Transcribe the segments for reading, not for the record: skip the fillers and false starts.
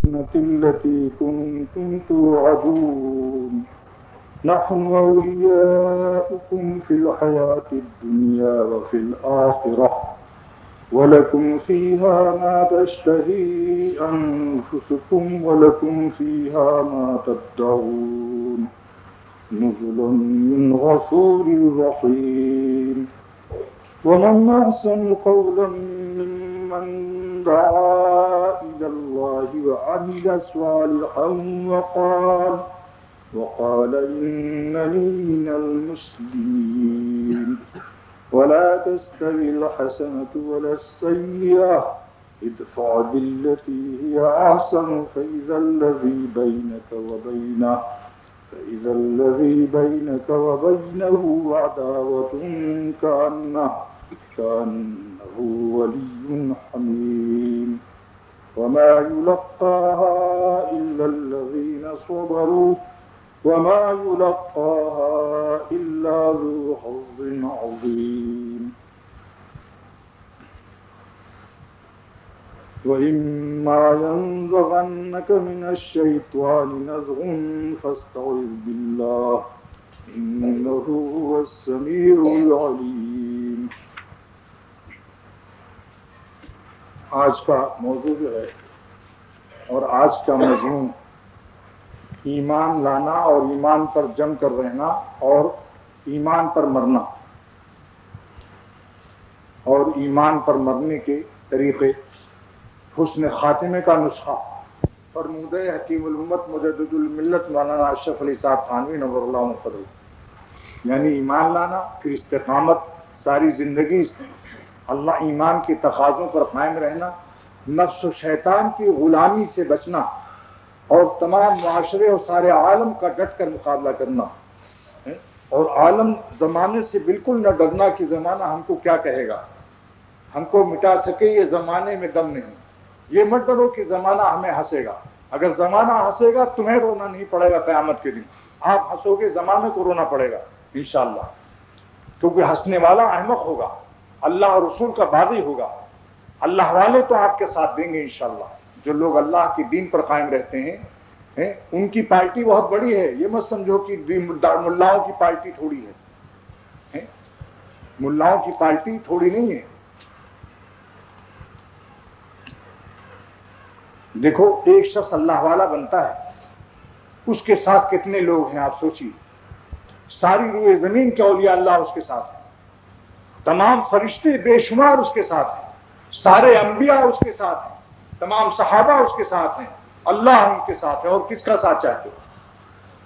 التي كنتم توعدون نحن أولياؤكم في الحياة الدنيا وفي الآخرة ولكم فيها ما تشتهي أنفسكم ولكم فيها ما تدعون نزل من غفور رحيم ومن أحسن قولا ممن دعا إلى الله وعمل صالحا وقال إنني من المسلمين ولا تستوي الحسنة ولا السيئة ادفع بالتي هي أحسن فإذا الذي بينك وبينه عداوة كأنه ولي حميم وما يلقاها إلا الذين صبروا وما يلقاها إلا ذو حظ عظيم وإما ينزغنك من الشيطان نزغ فاستعذ بالله إنه هو السميع العليم. آج کا موضوع جو ہے اور آج کا مضمون ایمان لانا اور ایمان پر جم کر رہنا اور ایمان پر مرنا اور ایمان پر مرنے کے طریقے، حسن خاتمے کا نسخہ فرمودہ حکیم الامت مجدد الملت مولانا اشرف علی صاحب تھانوی نور اللہ مقدس، یعنی ایمان لانا، پھر استقامت، ساری زندگی اللہ ایمان کے تقاضوں پر قائم رہنا، نفس و شیطان کی غلامی سے بچنا اور تمام معاشرے اور سارے عالم کا ڈٹ کر مقابلہ کرنا، اور عالم زمانے سے بالکل نہ ڈرنا کہ زمانہ ہم کو کیا کہے گا، ہم کو مٹا سکے یہ زمانے میں دم نہیں. یہ مت ڈرو کہ زمانہ ہمیں ہنسے گا، اگر زمانہ ہنسے گا تمہیں رونا نہیں پڑے گا قیامت کے دن، آپ ہنسو گے زمانے کو رونا پڑے گا انشاءاللہ، کیونکہ ہنسنے والا احمق ہوگا، اللہ اور رسول کا باغی ہوگا. اللہ والے تو آپ کے ساتھ دیں گے انشاءاللہ. جو لوگ اللہ کے دین پر قائم رہتے ہیں ان کی پارٹی بہت بڑی ہے. یہ مت سمجھو کہ ملاؤں کی پارٹی تھوڑی ہے، ملاؤں کی پارٹی تھوڑی نہیں ہے. دیکھو ایک شخص اللہ والا بنتا ہے، اس کے ساتھ کتنے لوگ ہیں آپ سوچیے. ساری روئے زمین کے اولیاء اللہ اس کے ساتھ ہیں، تمام فرشتے بے شمار اس کے ساتھ ہیں، سارے انبیاء اس کے ساتھ ہیں، تمام صحابہ اس کے ساتھ ہیں، اللہ ان کے ساتھ ہے. اور کس کا ساتھ چاہتے ہو؟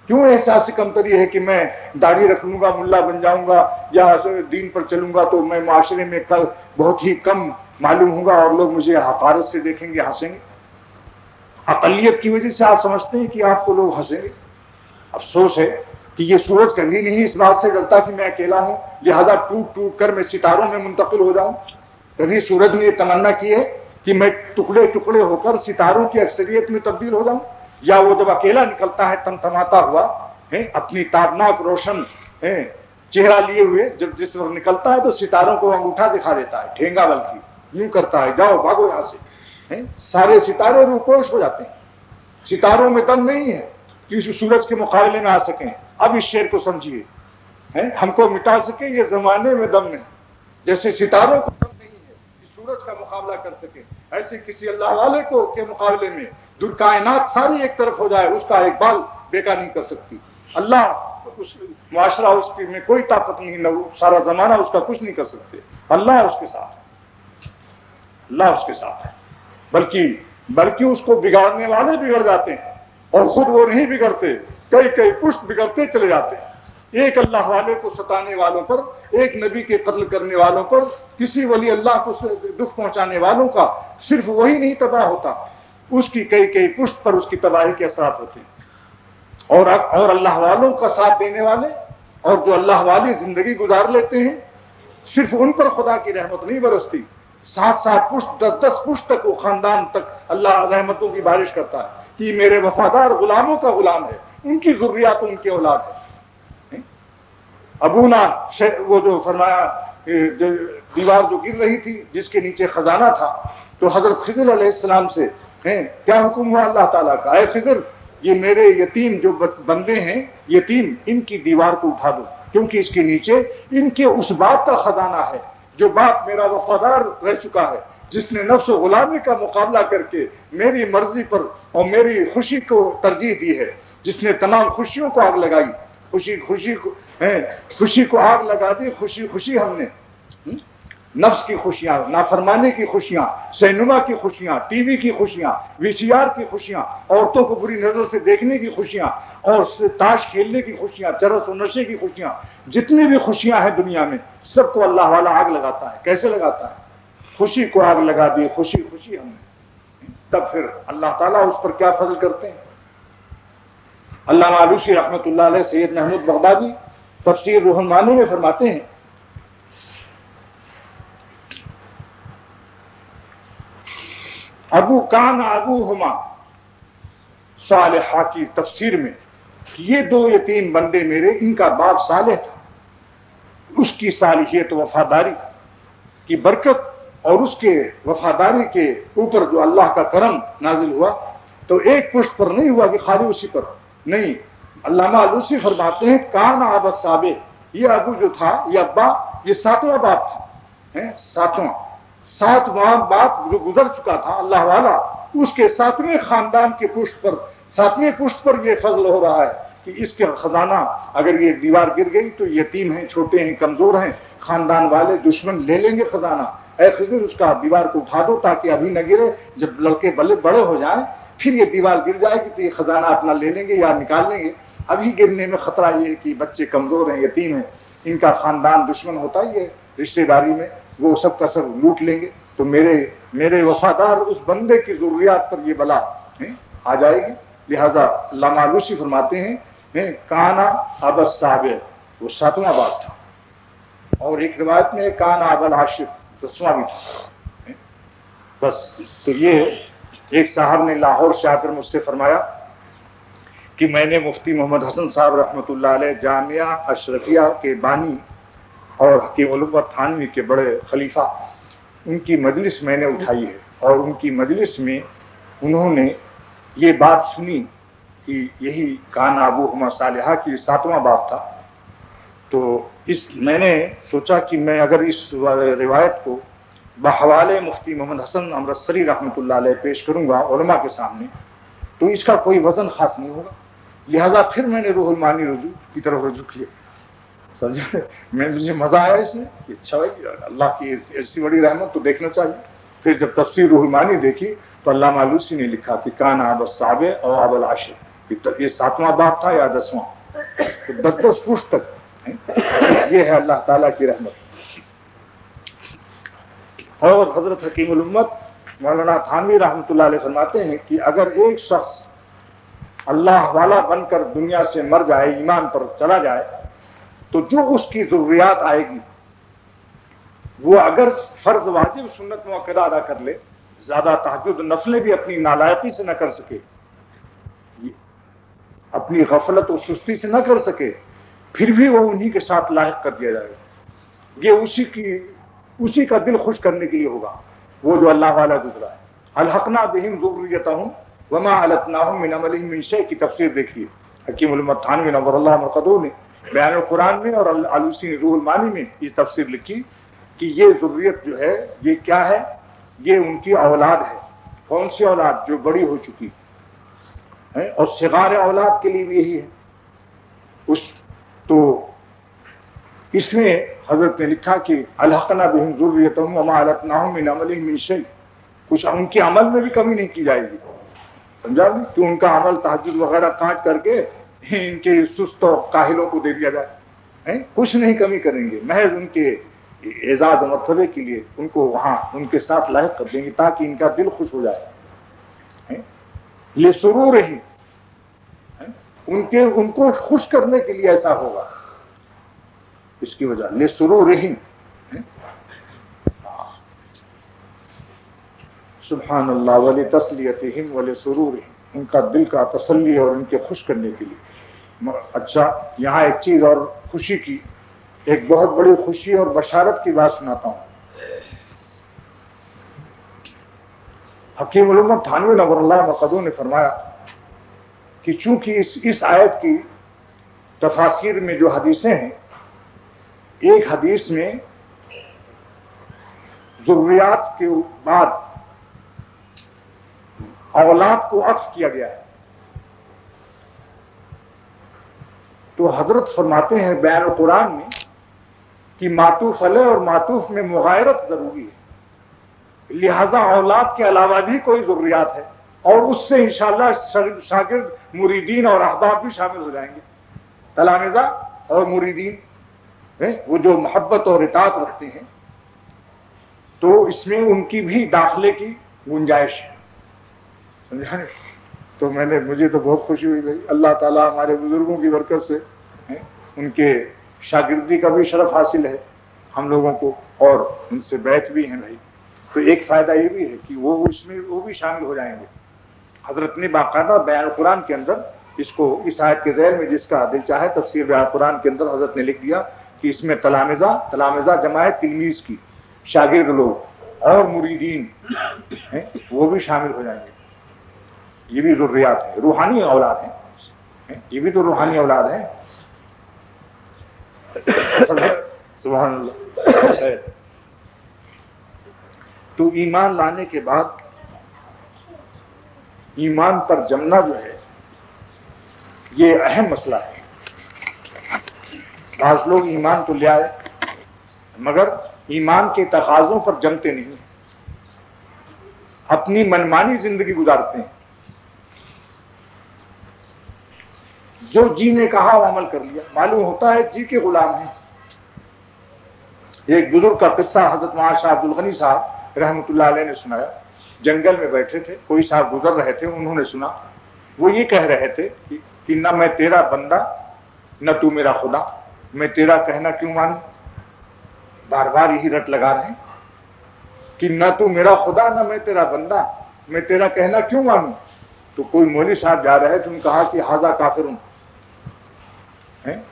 کیوں احساس کمتری ہے کہ میں داڑھی رکھ لوں گا ملا بن جاؤں گا یا دین پر چلوں گا تو میں معاشرے میں بہت ہی کم معلوم ہوں گا اور لوگ مجھے حقارت سے دیکھیں گے، ہنسیں گے. اقلیت کی وجہ سے آپ سمجھتے ہیں کہ آپ کو لوگ ہنسیں گے. افسوس ہے کہ یہ سورج کبھی نہیں اس بات سے ڈرتا کہ میں اکیلا ہوں لہذا ٹوٹ ٹوٹ کر میں ستاروں میں منتقل ہو جاؤں. کبھی سورج نے یہ تمنا کی ہے کہ میں ٹکڑے ٹکڑے ہو کر ستاروں کی اکثریت میں تبدیل ہو جاؤں؟ یا وہ جب اکیلا نکلتا ہے تمتماتا ہوا اپنی تابناک روشن چہرہ لیے ہوئے جب جس وقت نکلتا ہے تو ستاروں کو انگوٹھا دکھا دیتا ہے، ٹھینگا بلکہ یوں کرتا ہے، جاؤ بھاگو یہاں سے. سارے ستارے روپوش ہو جاتے ہیں. ستاروں میں دم نہیں ہے کہ اس سورج کے مقابلے میں آ سکیں. اب اس شعر کو سمجھیے، ہم کو مٹا سکے یہ زمانے میں دم نہیں. جیسے ستاروں کو دم نہیں ہے کہ سورج کا مقابلہ کر سکے، ایسے کسی اللہ والے کو کے مقابلے میں دور کائنات ساری ایک طرف ہو جائے اس کا ایک بال بیکار نہیں کر سکتی. اللہ اس معاشرہ اس کی میں کوئی طاقت نہیں، نہ سارا زمانہ اس کا کچھ نہیں کر سکتے. اللہ اس کے ساتھ ہے، اللہ اس کے ساتھ ہے. بلکہ اس کو بگاڑنے والے بگڑ جاتے ہیں اور خود وہ نہیں بگڑتے، کئی پشت بگڑتے چلے جاتے ہیں. ایک اللہ والے کو ستانے والوں پر، ایک نبی کے قتل کرنے والوں پر، کسی ولی اللہ کو دکھ پہنچانے والوں کا صرف وہی نہیں تباہ ہوتا، اس کی کئی پشت پر اس کی تباہی کے اثرات ہوتے ہیں. اور اللہ والوں کا ساتھ دینے والے اور جو اللہ والی زندگی گزار لیتے ہیں صرف ان پر خدا کی رحمت نہیں برستی، سات پشت 10 پشت تک وہ خاندان تک اللہ رحمتوں کی بارش کرتا ہے کہ میرے وفادار غلاموں کا غلام ہے، ان کی ذریات ان کے اولاد ہے. ابونا وہ جو فرمایا دیوار جو گر رہی تھی جس کے نیچے خزانہ تھا تو حضرت خضر علیہ السلام سے ہیں کیا حکم ہوا اللہ تعالیٰ کا، اے خضر یہ میرے یتیم جو بندے ہیں یتیم، ان کی دیوار کو اٹھا دو، کیونکہ اس کے نیچے ان کے اس باپ کا خزانہ ہے جو باپ میرا وفادار رہ چکا ہے، جس نے نفس و غلامی کا مقابلہ کر کے میری مرضی پر اور میری خوشی کو ترجیح دی ہے، جس نے تمام خوشیوں کو آگ لگائی، خوشی کو آگ لگا دی، خوشی ہم نے نفس کی خوشیاں، نافرمانی کی خوشیاں، سینما کی خوشیاں، ٹی وی کی خوشیاں، وی سی آر کی خوشیاں، عورتوں کو بری نظر سے دیکھنے کی خوشیاں، اور تاش کھیلنے کی خوشیاں، چرس و نشے کی خوشیاں، جتنی بھی خوشیاں ہیں دنیا میں سب کو اللہ والا آگ لگاتا ہے۔ کیسے لگاتا ہے؟ خوشی کو آگ لگا دی، خوشی ہم نے۔ تب پھر اللہ تعالیٰ اس پر کیا فضل کرتے ہیں؟ علامہ آلوسی رحمۃ اللہ علیہ، سید محمود بغدادی تفسیر روح المعانی میں فرماتے ہیں ابوہما صالحہ کی تفسیر میں یہ دو یتیم بندے میرے، ان کا باپ صالح تھا، اس کی صالحیت وفاداری کی برکت اور اس کے وفاداری کے اوپر جو اللہ کا کرم نازل ہوا تو ایک پشت پر نہیں ہوا کہ خالی اسی پر نہیں۔ علامہ آلوسی فرماتے ہیں کان اب السابع، یہ ابو جو تھا یہ ابا، یہ ساتواں باپ تھا، ساتواں باپ جو گزر چکا تھا اللہ والا، اس کے ساتویں خاندان کے پشت پر، ساتویں پشت پر یہ فضل ہو رہا ہے کہ اس کے خزانہ اگر یہ دیوار گر گئی تو یتیم ہیں، چھوٹے ہیں، کمزور ہیں، خاندان والے دشمن لے لیں گے خزانہ، اے خضر اس کا دیوار کو اٹھا دو تاکہ ابھی نہ گرے، جب لڑکے بڑے ہو جائیں پھر یہ دیوار گر جائے گی تو یہ خزانہ اپنا لے لیں گے یا نکال لیں گے، ابھی گرنے میں خطرہ یہ ہے کہ بچے کمزور ہیں، یتیم ہیں، ان کا خاندان دشمن ہوتا ہی ہے رشتہ داری میں، وہ سب کا سب لوٹ لیں گے، تو میرے وفادار اس بندے کی ضروریات پر یہ بلا آ جائے گی۔ لہذا علامہ آلوسی فرماتے ہیں کانا اب السابع، وہ ساتواں باپ تھا، اور ایک روایت میں کانا اب العاشر، 10واں بھی تھا۔ بس تو یہ ایک صاحب نے لاہور سے آ کر مجھ سے فرمایا کہ میں نے مفتی محمد حسن صاحب رحمۃ اللہ علیہ جامعہ اشرفیہ کے بانی اور حکیم علومت تھانوی کے بڑے خلیفہ، ان کی مجلس میں نے اٹھائی ہے، اور ان کی مجلس میں انہوں نے یہ بات سنی کہ یہی کان ابوہما صالحہ کی ساتواں باپ تھا، تو میں نے سوچا کہ میں اگر اس روایت کو بحوالے مفتی محمد حسن امرتسری رحمۃ اللہ علیہ پیش کروں گا علماء کے سامنے تو اس کا کوئی وزن خاص نہیں ہوگا، لہذا پھر میں نے روح المعانی کی طرف رجوع کیا۔ سمجھے؟ مجھے مزہ آیا اس میں کہ اچھا بھائی اللہ کی ایسی بڑی رحمت تو دیکھنا چاہیے۔ پھر جب تفسیر روح المعانی دیکھی تو علامہ آلوسی نے لکھا کہ کان اب السابع اور اب العاشر، یہ ساتواں باپ تھا یا 10واں، 10 پشت تک۔ یہ ہے اللہ تعالیٰ کی رحمت۔ اور حضرت حکیم الامت مولانا تھانوی رحمۃ اللہ علیہ فرماتے ہیں کہ اگر ایک شخص اللہ والا بن کر دنیا سے مر جائے، ایمان پر چلا جائے، تو جو اس کی ضروریات آئے گی وہ اگر فرض واجب سنت موقع ادا کر لے، زیادہ تہجد نفلیں بھی اپنی نالائقی سے نہ کر سکے، اپنی غفلت و سستی سے نہ کر سکے، پھر بھی وہ انہی کے ساتھ لاحق کر دیا جائے گا۔ یہ اسی کا دل خوش کرنے کے لیے ہوگا، وہ جو اللہ والا گزرا ہے۔ الحقنا بہم ذریتہم وما علتناہم من عملہم من شیء کی تفسیر دیکھیے، حکیم الامت تھانوی نور اللہ مرقدہ نے بیان القرآن میں اور آلوسی نے روح المعانی میں یہ تفسیر لکھی کہ یہ ذریت جو ہے یہ کیا ہے، یہ ان کی اولاد ہے۔ کون سی اولاد؟ جو بڑی ہو چکی ہے، اور صغار اولاد کے لیے بھی یہی ہے۔ تو اس میں حضرت نے لکھا کہ الحقنا بہم ذریتہم وما علتناہم من عملہم من شیء، کچھ ان کے عمل میں بھی کمی نہیں کی جائے گی، سمجھا نہیں کہ ان کا عمل تہجد وغیرہ کاٹ کر کے ان کے سست و کاہلوں کو دے دیا جائے، کچھ نہیں کمی کریں گے، محض ان کے اعزاز و مرتبے کے لیے ان کو وہاں ان کے ساتھ لاحق کر دیں گے تاکہ ان کا دل خوش ہو جائے۔ لسرورہم، ان کو خوش کرنے کے لیے ایسا ہوگا، اس کی وجہ لسرورہم، سبحان اللہ، ولتسلیتہم ولسرورہم، ان کا دل کا تسلی اور ان کے خوش کرنے کے لیے۔ اچھا، یہاں ایک چیز اور خوشی کی، ایک بہت بڑی خوشی اور بشارت کی بات سناتا ہوں۔ حکیم الامت تھانوی نور اللہ مقدو نے فرمایا کہ چونکہ اس آیت کی تفاسیر میں جو حدیثیں ہیں، ایک حدیث میں ضروریات کے بعد اولاد کو عطف کیا گیا ہے، تو حضرت فرماتے ہیں بیان القرآن میں کہ معطوف علیہ اور معطوف میں مغایرت ضروری ہے، لہذا اولاد کے علاوہ بھی کوئی ضروریات ہے، اور اس سے انشاءاللہ شاگرد مریدین اور احباب بھی شامل ہو جائیں گے، تلامذہ اور مریدین وہ جو محبت اور اطاعت رکھتے ہیں، تو اس میں ان کی بھی داخلے کی گنجائش ہے، سمجھا؟ تو مجھے تو بہت خوشی ہوئی بھائی، اللہ تعالیٰ ہمارے بزرگوں کی برکت سے ان کے شاگردی کا بھی شرف حاصل ہے ہم لوگوں کو، اور ان سے بیعت بھی ہیں بھائی، تو ایک فائدہ یہ بھی ہے کہ اس میں وہ بھی شامل ہو جائیں گے۔ حضرت نے باقاعدہ بیان القرآن کے اندر اس کو اس آیت کے ذیل میں جس کا دل چاہے تفسیر بیان القرآن کے اندر حضرت نے لکھ دیا کہ اس میں تلامذہ جمع ہے تلمیذ کی، شاگرد لوگ اور مریدین ہیں وہ بھی شامل ہو جائیں گے، یہ بھی ضروریات ہیں، روحانی اولاد ہیں، یہ بھی تو روحانی اولاد ہیں، سبحان اللہ۔ تو ایمان لانے کے بعد ایمان پر جمنا جو ہے یہ اہم مسئلہ ہے۔ بعض لوگ ایمان تو لے آئے مگر ایمان کے تقاضوں پر جمتے نہیں، اپنی منمانی زندگی گزارتے ہیں، جو جی نے کہا وہ عمل کر لیا، معلوم ہوتا ہے جی کے غلام ہیں۔ ایک بزرگ کا قصہ حضرت مولانا شاہ عبد الغنی صاحب رحمۃ اللہ علیہ نے سنایا، جنگل میں بیٹھے تھے، کوئی صاحب گزر رہے تھے، انہوں نے سنا، وہ یہ کہہ رہے تھے کہ نہ میں تیرا بندہ نہ تو میرا خدا، میں تیرا کہنا کیوں مانوں، بار بار یہی رٹ لگا رہے ہیں کہ نہ تو میرا خدا نہ میں تیرا بندہ، میں تیرا کہنا کیوں مانوں۔ تو کوئی مولوی صاحب جا رہے تھے، انہوں نے کہا کہ ہاذا کافرون،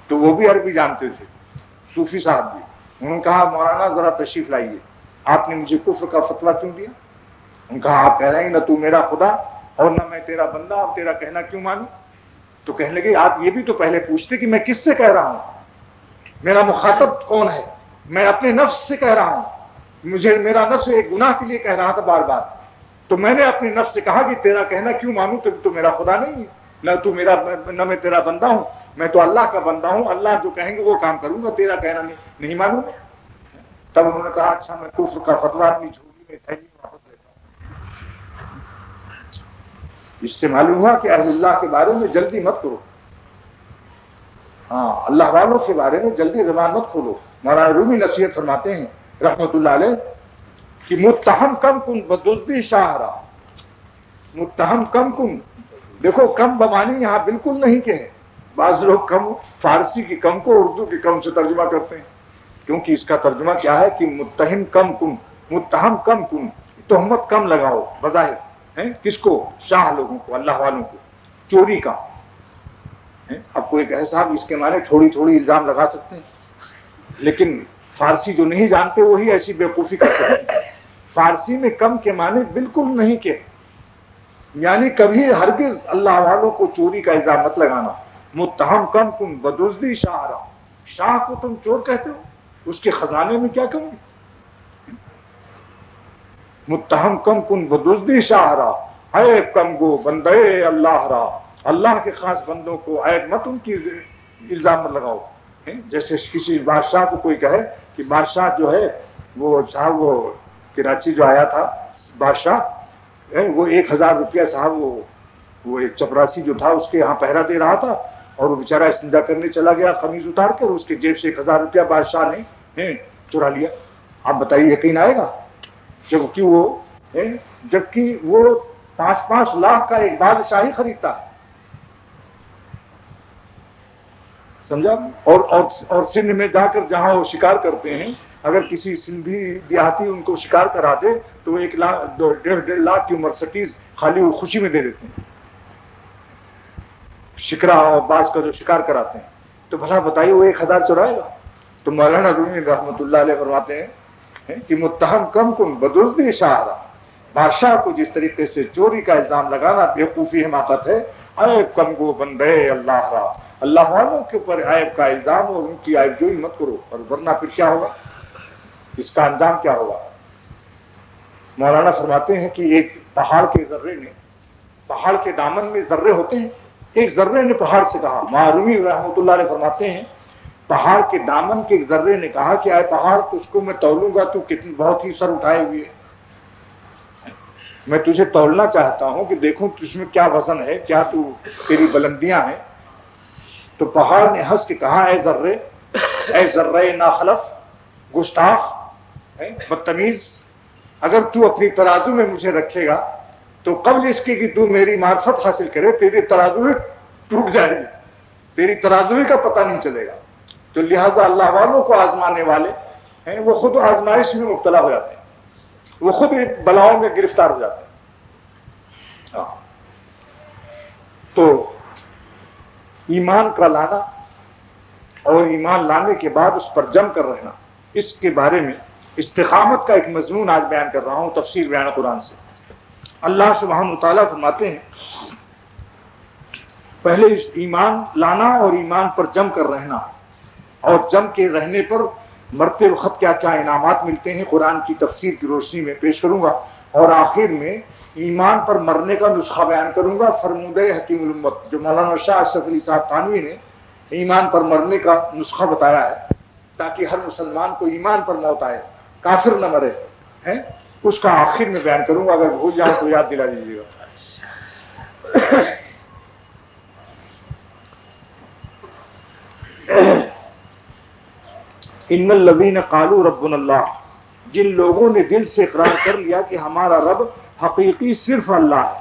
تو وہ بھی عربی جانتے تھے، صوفی صاحب بھی، انہوں نے کہا مولانا ذرا تشریف لائیے، آپ نے مجھے کفر کا فتویٰ کیوں دیا؟ انہوں نے کہا آپ کہہ رہے ہیں نہ تو میرا خدا اور نہ میں تیرا بندہ، اور تیرا کہنا کیوں مانوں؟ تو کہنے لگے آپ یہ بھی تو پہلے پوچھتے کہ میں کس سے کہہ رہا ہوں، میرا مخاطب کون ہے، میں اپنے نفس سے کہہ رہا ہوں، مجھے میرا نفس ایک گناہ کے لیے کہہ رہا تھا بار بار، تو میں نے اپنے نفس سے کہا کہ تیرا کہنا کیوں مانوں، تو میرا خدا نہیں ہے، نہ میں تیرا بندہ ہوں، میں تو اللہ کا بندہ ہوں، اللہ جو کہیں گے وہ کام کروں گا، تیرا کہنا نہیں مانوں گا۔ تب انہوں نے کہا اچھا میں کفر کا فتویٰ اپنی جھولی میں تھیلی میں واپس لیتا ہوں۔ اس سے معلوم ہوا کہ اہل اللہ کے بارے میں جلدی مت کرو، ہاں اللہ والوں کے بارے میں جلدی زبان مت کھولو۔ مولانا رومی نصیحت فرماتے ہیں رحمت اللہ علیہ کہ متہم کم کن بدزدی شاہرا، متہم کم کن، دیکھو کم بمانی یہاں بالکل نہیں کہ ہے، بعض لوگ کم فارسی کی کم کو اردو کی کم سے ترجمہ کرتے ہیں، کیونکہ اس کا ترجمہ کیا ہے کہ متہم کم کن، متہم کم کن، تہمت کم لگاؤ بظاہر، کس کو؟ شاہ لوگوں کو، اللہ والوں کو، چوری کا۔ اب کوئی کہے صاحب اس کے معنی تھوڑی تھوڑی الزام لگا سکتے ہیں، لیکن فارسی جو نہیں جانتے وہی ایسی بیوقوفی کر سکتے ہیں۔ فارسی میں کم کے معنی بالکل نہیں کہ، یعنی کبھی ہرگز اللہ والوں کو چوری کا الزام مت لگانا۔ متہم کم کن بدزدی شاہرا، شاہ کو تم چور کہتے ہو، اس کے خزانے میں کیا کروں؟ متہم کم کن بدزدی شاہرا، اے کم گو بندے اللہ را، اللہ کے خاص بندوں کو عیب مت ان کی الزام مت لگاؤ۔ جیسے کسی بادشاہ کو کوئی کہے کہ بادشاہ جو ہے وہ صاحب وہ کراچی جو آیا تھا بادشاہ، وہ 1000 روپیہ صاحب وہ ایک چپراسی جو تھا اس کے یہاں پہرا دے رہا تھا، اور وہ بیچارہ استنجا کرنے چلا گیا قمیض اتار کر، اس کے جیب سے 1000 روپیہ بادشاہ نے چرا لیا۔ آپ بتائیے یقین آئے گا؟ جبکہ وہ 5-5 لاکھ کا ایک بادشاہی خریدتا ہے، سمجھا؟ اور سندھ میں جا کر جہاں وہ شکار کرتے ہیں، اگر کسی سندھی دیہاتی ان کو شکار کرا دے تو وہ 1 لاکھ 1.5 لاکھ کی مرسڈیز خالی وہ خوشی میں دے دیتے ہیں، شکرا اور باز کا جو شکار کراتے ہیں۔ تو بھلا بتائیے وہ 1000 چرائے گا؟ تو مولانا رومی رحمۃ اللہ علیہ فرماتے ہیں کہ متہم کم کن بدزدی شاہرا، بادشاہ کو جس طریقے سے چوری کا الزام لگانا بیوقوفی حماقت ہے، عیب کم گو بندے اللہ را، اللہ والوں کے اوپر عیب کا الزام اور ان کی عیب جوئی مت کرو، اور ورنہ پھر کیا ہوگا، اس کا انجام کیا ہوگا۔ مولانا فرماتے ہیں کہ ایک پہاڑ کے ذرے نے، پہاڑ کے دامن میں ذرے ہوتے ہیں، ایک ذرے نے پہاڑ سے کہا، معروی رحمۃ اللہ علیہ فرماتے ہیں پہاڑ کے دامن کے ایک ذرے نے کہا کہ اے پہاڑ اس کو میں تولوں گا تو کتنی بہت ہی سر اٹھائے ہوئے ہے، میں تجھے تولنا چاہتا ہوں کہ دیکھوں کہ اس میں کیا وزن ہے، کیا تو تیری بلندیاں ہیں۔ تو پہاڑ نے ہنس کے کہا اے ذرے ناخلف، گستاخ، بدتمیز، اگر تو اپنی ترازو میں مجھے رکھے گا تو قبل اس کے کہ تو میری معرفت حاصل کرے تیری ترازو ٹوٹ جائے گی، تیری ترازوی کا پتہ نہیں چلے گا۔ تو لہذا اللہ والوں کو آزمانے والے ہیں وہ خود آزمائش میں مبتلا ہو جاتے ہیں، وہ خود بلاؤں میں گرفتار ہو جاتے ہیں۔ تو ایمان کا لانا اور ایمان لانے کے بعد اس پر جم کر رہنا، اس کے بارے میں استقامت کا ایک مضمون آج بیان کر رہا ہوں تفسیر بیان قرآن سے۔ اللہ سبحانہ وتعالیٰ فرماتے ہیں پہلے اس ایمان لانا اور ایمان پر جم کر رہنا، اور جم کے رہنے پر مرتے وقت کیا کیا انعامات ملتے ہیں قرآن کی تفسیر کی روشنی میں پیش کروں گا، اور آخر میں ایمان پر مرنے کا نسخہ بیان کروں گا، فرمودہ حکیم الامت جو مولانا شاہ اشرف علی صاحب تھانوی نے ایمان پر مرنے کا نسخہ بتایا ہے تاکہ ہر مسلمان کو ایمان پر موت آئے، کافر نہ مرے، اس کا آخر میں بیان کروں گا، اگر بھول جاؤں تو یاد دلا دیجیے گا۔ ان الذین قالوا ربنا اللہ، جن لوگوں نے دل سے اقرار کر لیا کہ ہمارا رب حقیقی صرف اللہ ہے۔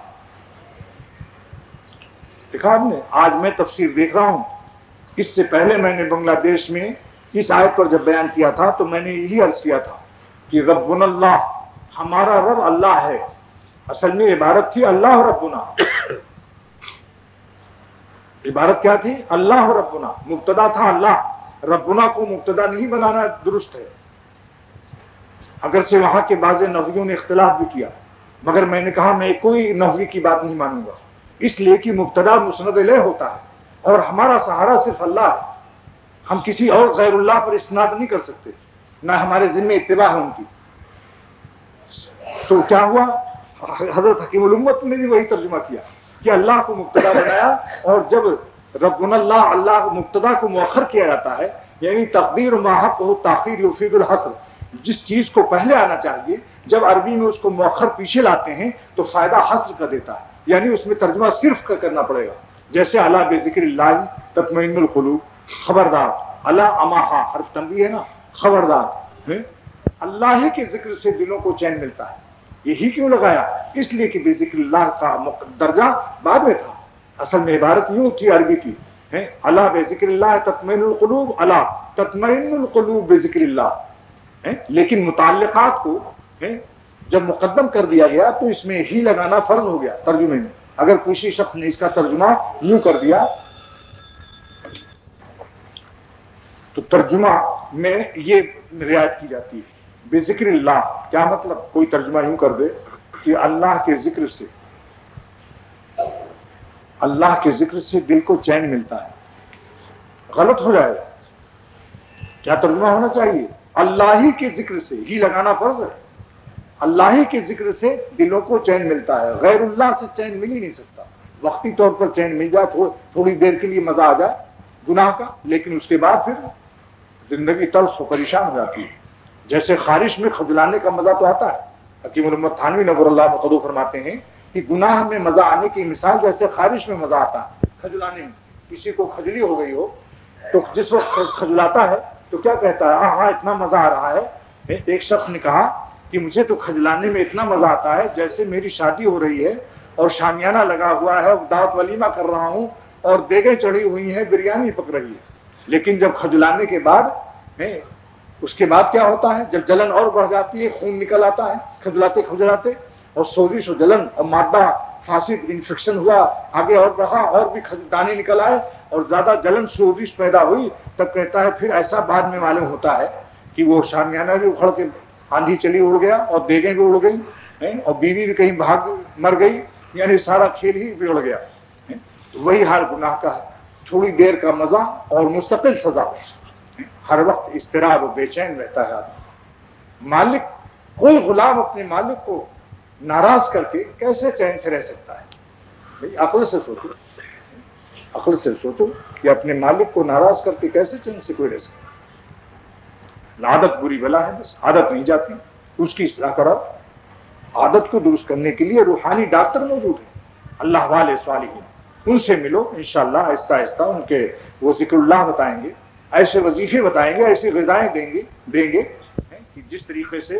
دیکھا آپ نے، آج میں تفسیر دیکھ رہا ہوں، اس سے پہلے میں نے بنگلہ دیش میں اس آیت پر جب بیان کیا تھا تو میں نے یہی عرض کیا تھا کہ ربنا اللہ، ہمارا رب اللہ ہے، اصل میں عبارت تھی اللہ ربنا، عبارت کیا تھی؟ اللہ ربنا، مبتدا تھا اللہ، ربنا کو مبتدا نہیں بنانا درست ہے، اگرچہ وہاں کے بعض نحویوں نے اختلاف بھی کیا، مگر میں نے کہا میں کوئی نحوی کی بات نہیں مانوں گا، اس لیے کہ مبتدا مسند الیہ ہوتا ہے اور ہمارا سہارا صرف اللہ ہے، ہم کسی اور غیر اللہ پر اسناد نہیں کر سکتے، نہ ہمارے ذمہ اتباع ہے ان کی۔ تو کیا ہوا، حضرت حکیم الامت نے بھی وہی ترجمہ کیا کہ اللہ کو مبتدا بنایا، اور جب ربنا اللہ، اللہ مبتدا کو مؤخر کیا جاتا ہے، یعنی تقدیر ما حق ہو تاخیر یفید الحصر، جس چیز کو پہلے آنا چاہیے جب عربی میں اس کو مؤخر پیچھے لاتے ہیں تو فائدہ حصر کا دیتا ہے، یعنی اس میں ترجمہ صرف کا کرنا پڑے گا، جیسے الا بذکر اللہ تطمئن القلوب، خبردار، الا اماہا حرف تنبیہ ہے نا، خبردار، اللہ ہی کے ذکر سے دلوں کو چین ملتا ہے۔ یہی کیوں لگایا؟ اس لیے کہ بذکر اللہ کا درجہ بعد میں تھا، اصل میں عبارت یوں تھی عربی کی، الا بذکر اللہ تطمئن القلوب، الا تطمئن القلوب بذکر اللہ، لیکن متعلقات کو جب مقدم کر دیا گیا تو اس میں ہی لگانا فرض ہو گیا ترجمے میں۔ اگر کسی شخص نے اس کا ترجمہ یوں کر دیا تو ترجمہ میں یہ رعایت کی جاتی ہے، بذکر اللہ کیا مطلب؟ کوئی ترجمہ یوں کر دے کہ اللہ کے ذکر سے، اللہ کے ذکر سے دل کو چین ملتا ہے، غلط ہو جائے گا۔ کیا ترجمہ ہونا چاہیے؟ اللہ ہی کے ذکر سے، ہی لگانا فرض ہے، اللہ ہی کے ذکر سے دلوں کو چین ملتا ہے، غیر اللہ سے چین مل ہی نہیں سکتا۔ وقتی طور پر چین مل جائے، تھوڑی دیر کے لیے مزہ آ جائے گناہ کا، لیکن اس کے بعد پھر زندگی تلخ و پریشان ہو جاتی ہے۔ جیسے خارش میں کھجلانے کا مزہ تو آتا ہے، حکیم الامت تھانوی نور اللہ مقدو فرماتے ہیں کہ گناہ میں مزہ آنے کی مثال جیسے خارش میں مزہ آتا ہے، کھجلانے میں، کسی کو کھجلی ہو گئی ہو تو جس وقت کھجلاتا ہے تو کیا کہتا ہے؟ ہاں اتنا مزہ آ رہا ہے۔ ایک شخص نے کہا کہ مجھے تو کھجلانے میں اتنا مزہ آتا ہے جیسے میری شادی ہو رہی ہے اور شامیانہ لگا ہوا ہے، دعوت ولیمہ کر رہا ہوں اور دیگیں چڑھی ہوئی ہیں، بریانی پک رہی ہے، لیکن جب کھجلانے کے بعد اس کے بعد کیا ہوتا ہے؟ جب جلن اور بڑھ جاتی ہے، خون نکل آتا ہے کھجلاتے کھجلاتے، اور سوزش و جلن اور مادہ فاسد انفیکشن ہوا، آگے اور بڑھا اور بھی دانے نکل آئے اور زیادہ جلن سوزش پیدا ہوئی، تب کہتا ہے پھر ایسا بعد میں معلوم ہوتا ہے کہ وہ شامیانہ بھی اکھڑ کے آندھی چلی اڑ گیا اور دیگیں بھی اڑ گئی اور بیوی بھی کہیں بھاگ مر گئی، یعنی سارا کھیل ہی بگڑ گیا۔ وہی حال گناہ کا ہے، تھوڑی دیر کا مزہ اور مستقل سزا، ہر وقت اضطراب و بے چین رہتا ہے آدمی۔ مالک، کوئی غلام اپنے مالک کو ناراض کر کے کیسے چین سے رہ سکتا ہے؟ بھائی عقل سے سوچو، عقل سے سوچو کہ اپنے مالک کو ناراض کر کے کیسے چین سے کوئی رہ سکتا ہے؟ عادت بری بلا ہے، بس عادت نہیں جاتی، اس کی اصلاح کرو۔ عادت کو درست کرنے کے لیے روحانی ڈاکٹر موجود ہیں، اللہ والے صالحین، ان سے ملو، انشاءاللہ آہستہ آہستہ ان کے وہ ذکر اللہ بتائیں گے، ایسے وظیفے بتائیں گے، ایسی غذائیں دیں گے کہ جس طریقے سے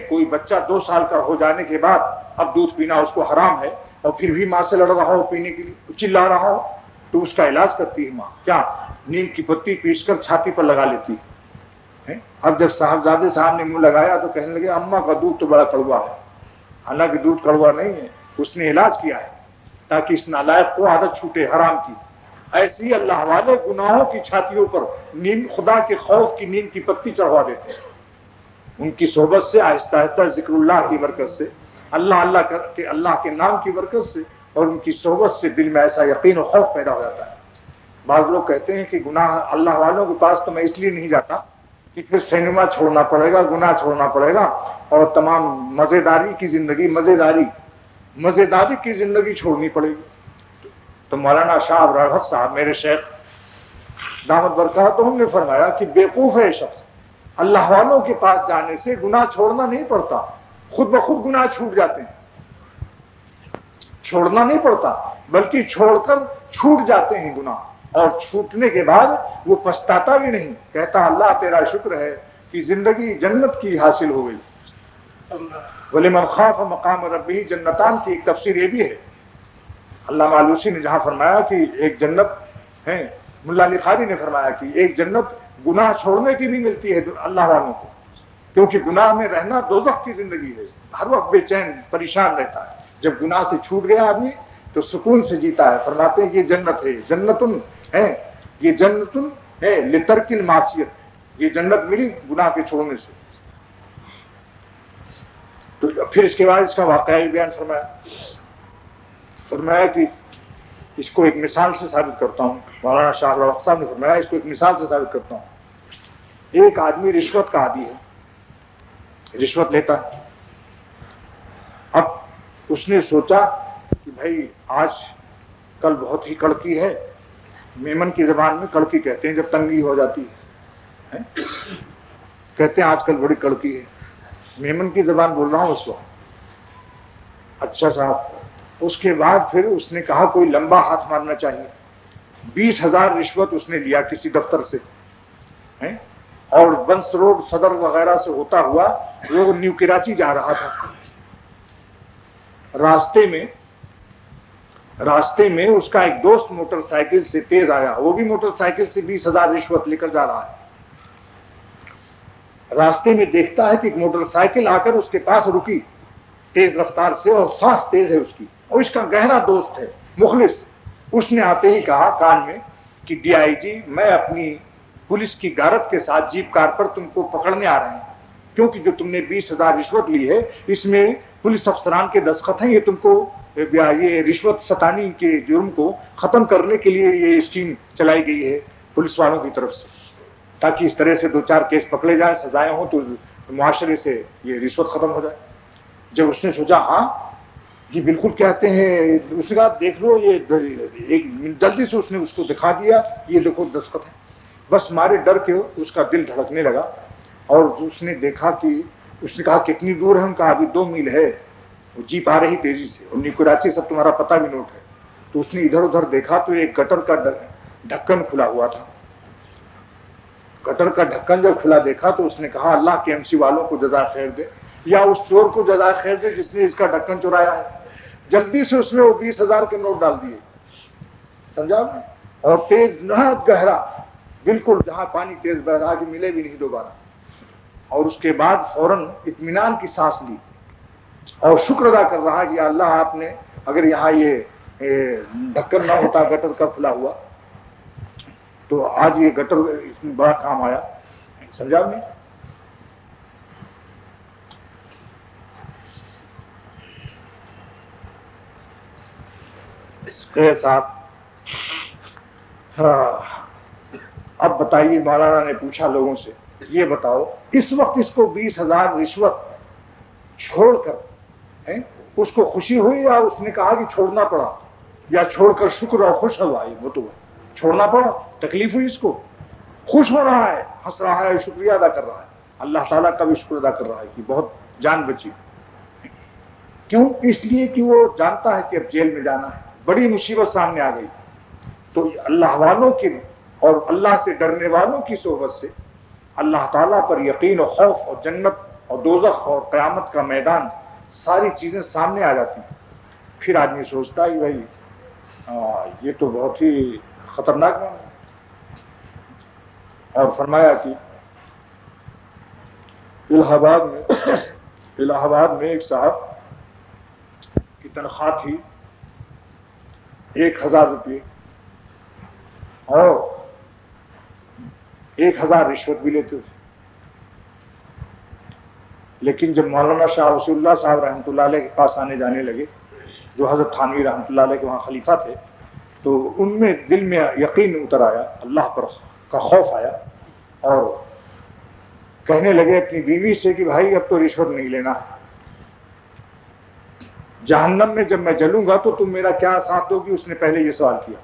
کوئی بچہ 2 سال کا ہو جانے کے بعد اب دودھ پینا اس کو حرام ہے اور پھر بھی ماں سے لڑ رہا ہو پینے کے لیے، چلا رہا ہو، تو اس کا علاج کرتی ہے ماں، کیا نیم کی پتی پیس کر چھاتی پر لگا لیتی ہے۔ اب جب صاحبزادے صاحب نے منہ لگایا تو کہنے لگے اماں کا دودھ تو بڑا کڑوا ہے، حالانکہ دودھ کڑوا نہیں ہے، اس نے علاج کیا ہے تاکہ اس نالائق کو عادت چھوٹے حرام کی۔ ایسے ہی اللہ والے گناہوں کی چھاتیوں پر نیم، خدا کے خوف کی نیم کی پتی چڑھوا دیتے ہیں۔ ان کی صحبت سے آہستہ آہستہ ذکر اللہ کی برکت سے، اللہ کر کے اللہ کے نام کی برکت سے اور ان کی صحبت سے دل میں ایسا یقین و خوف پیدا ہو جاتا ہے۔ بعض لوگ کہتے ہیں کہ گناہ اللہ والوں کے پاس تو میں اس لیے نہیں جاتا کہ پھر سینما چھوڑنا پڑے گا، گناہ چھوڑنا پڑے گا اور تمام مزیداری کی زندگی کی زندگی چھوڑنی پڑے گی۔ تو مولانا شاہ ابرار حق صاحب، میرے شیخ دامت برکاتہم، نے فرمایا کہ بیوقوف ہے شخص، اللہ والوں کے پاس جانے سے گناہ چھوڑنا نہیں پڑتا، خود بخود گناہ چھوٹ جاتے ہیں، چھوڑنا نہیں پڑتا بلکہ چھوڑ کر چھوٹ جاتے ہیں گناہ، اور چھوٹنے کے بعد وہ پچھتاتا بھی نہیں، کہتا اللہ تیرا شکر ہے کہ زندگی جنت کی حاصل ہو گئی۔ وَلِمَنْ خَافَ مَقَامَ رَبِّهِ جنتان کی ایک تفسیر یہ بھی ہے۔ علامہ آلوسی نے جہاں فرمایا کہ ایک جنت ہے، ملا علی قاری نے فرمایا کہ ایک جنت گناہ چھوڑنے کی بھی ملتی ہے اللہ والوں کو، کیونکہ گناہ میں رہنا دوزخ کی زندگی ہے، ہر وقت بے چین پریشان رہتا ہے۔ جب گناہ سے چھوٹ گیا آدمی تو سکون سے جیتا ہے۔ فرماتے ہیں یہ جنت ہے، جنتن ہے، یہ جنتن ہے لترک المعصیت، یہ جنت ملی گناہ کے چھوڑنے سے۔ تو پھر اس کے بعد اس کا واقعہ بیان فرمایا کہ اس کو ایک مثال سے ثابت کرتا ہوں۔ مولانا شاہ ابرار صاحب نے فرمایا اس کو ایک مثال سے ثابت کرتا ہوں۔ ایک آدمی رشوت کا عادی ہے، رشوت لیتا ہے۔ اب اس نے سوچا کہ بھائی آج کل بہت ہی کڑکی ہے، میمن کی زبان میں کڑکی کہتے ہیں جب تنگی ہو جاتی ہے، کہتے ہیں آج کل بڑی کڑکی ہے، میمن کی زبان بول رہا ہوں اس وقت۔ اچھا صاحب، اس کے بعد پھر اس نے کہا کوئی لمبا ہاتھ مارنا چاہیے۔ 20,000 رشوت اس نے لیا کسی دفتر سے، اور بنس روڈ صدر وغیرہ سے ہوتا ہوا وہ نیو کراچی جا رہا تھا۔ راستے میں اس کا ایک دوست موٹر سائیکل سے تیز آیا، وہ بھی موٹر سائیکل سے 20,000 رشوت لے کر جا رہا ہے۔ راستے میں دیکھتا ہے کہ ایک موٹر سائیکل آ کر اس کے پاس رکی تیز رفتار سے، اور سانس تیز ہے اس کی، اور اس کا گہرا دوست ہے مخلص۔ اس نے آتے ہی کہا کان میں کہ ڈی آئی جی، میں اپنی پولیس کی غارت کے ساتھ جیپ کار پر تم کو پکڑنے آ رہے ہیں، کیونکہ جو تم نے 20,000 رشوت لی ہے اس میں پولیس افسران کے دستخط ہیں، یہ تم کو یہ رشوت ستانی کے جرم کو ختم کرنے کے لیے یہ اسکیم چلائی گئی ہے پولیس والوں کی طرف سے، تاکہ اس طرح سے 2-4 کیس پکڑے جائیں، سزائیں ہوں تو معاشرے سے یہ رشوت ختم ہو جائے۔ جب اس نے سوچا ہاں یہ بالکل کہتے ہیں، اس کا دیکھ لو، یہ ایک جلدی سے اس نے اس کو دکھا دیا، یہ دیکھو دستخط ہے۔ بس مارے ڈر کے اس کا دل دھڑکنے لگا، اور اس نے دیکھا کہ اس نے کہا کتنی دور ہے؟ ہم کہا ابھی 2 میل ہے۔ وہ جیپ آ رہی تیزی سے، اور نیو کراچی سب تمہارا پتہ بھی نوٹ ہے۔ تو اس نے ادھر ادھر دیکھا تو ایک گٹر کا ڈھکن کھلا ہوا تھا۔ گٹر کا ڈھکن جب کھلا دیکھا تو اس نے کہا اللہ کے MC والوں کو جزائے خیر دے، یا اس چور کو جزائے خیر دے جس نے اس کا ڈھکن چرایا ہے۔ جلدی سے اس نے وہ 20,000 کے نوٹ ڈال دیے، سمجھا؟ اور تیز نہایت گہرا، بالکل جہاں پانی تیز بہ رہا کہ ملے بھی نہیں دوبارہ۔ اور اس کے بعد فوراً اطمینان کی سانس لی اور شکر ادا کر رہا کہ اللہ آپ نے اگر یہاں یہ ڈھکن نہ ہوتا گٹر کا کھلا ہوا تو آج یہ گٹر اس میں بڑا کام آیا، سمجھا نہیں؟ صاحب اب بتائیے، مولانا نے پوچھا لوگوں سے، یہ بتاؤ اس وقت اس کو 20,000 رشوت چھوڑ کر اس کو خوشی ہوئی یا اس نے کہا کہ چھوڑنا پڑا، یا چھوڑ کر شکر اور خوش ہوا؟ وہ تو چھوڑنا پڑا، تکلیف ہوئی اس کو، خوش ہو رہا ہے، ہنس رہا ہے، شکریہ ادا کر رہا ہے، اللہ تعالیٰ کا بھی شکر ادا کر رہا ہے کہ بہت جان بچی۔ کیوں؟ اس لیے کہ وہ جانتا ہے کہ اب جیل میں جانا ہے، بڑی مصیبت سامنے آ گئی۔ تو اللہ والوں کی اور اللہ سے ڈرنے والوں کی صحبت سے اللہ تعالیٰ پر یقین و خوف اور جنت اور دوزخ اور قیامت کا میدان، ساری چیزیں سامنے آ جاتی ہیں۔ پھر آدمی سوچتا ہے بھائی یہ تو بہت ہی خطرناک ہے۔ اور فرمایا کہ الہ آباد میں ایک صاحب کی تنخواہ تھی 1,000 روپئے، اور 1,000 رشوت بھی لیتے تھے۔ لیکن جب مولانا شاہ رسول اللہ صاحب رحمۃ اللہ علیہ کے پاس آنے جانے لگے، جو حضرت تھانوی رحمۃ اللہ علیہ کے وہاں خلیفہ تھے، تو ان میں دل میں یقین اتر آیا، اللہ پر کا خوف آیا، اور کہنے لگے اپنی بیوی سے کہ بھائی اب تو رشوت نہیں لینا ہے، جہنم میں جب میں جلوں گا تو تم میرا کیا ساتھ دو گی؟ اس نے پہلے یہ سوال کیا۔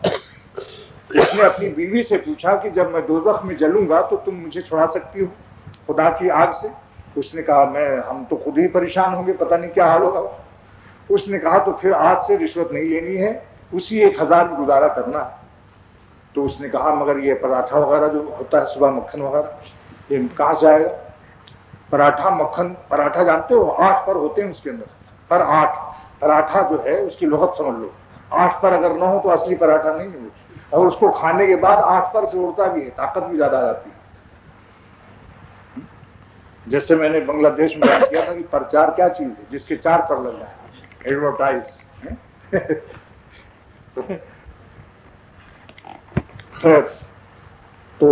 اس نے اپنی بیوی سے پوچھا کہ جب میں دوزخ میں جلوں گا تو تم مجھے چھڑا سکتی ہو خدا کی آگ سے؟ اس نے کہا ہم تو خود ہی پریشان ہوں گے، پتہ نہیں کیا حال ہوگا۔ اس نے کہا تو پھر آج سے رشوت نہیں لینی ہے، اسی 1,000 میں گزارا کرنا ہے۔ تو اس نے کہا مگر یہ پراٹھا وغیرہ جو ہوتا ہے صبح، مکھن وغیرہ، یہ کہاں سے آئے گا؟ پراٹھا مکھن، پراٹھا جانتے ہو 8 پر ہوتے ہیں اس کے اندر، پر 8 پراٹھا جو ہے اس کی لغت سمجھ لو، 8 پر اگر نہ ہو تو اصلی پراٹھا نہیں ہے وہ، اور اس کو کھانے کے بعد 8 پر سے اڑتا بھی ہے، طاقت بھی زیادہ آ جاتی ہے۔ جیسے میں نے بنگلہ دیش میں کیا تھا کہ پرچار کیا چیز ہے جس کے 4 پر لگ جائے، ایڈورٹائز۔ تو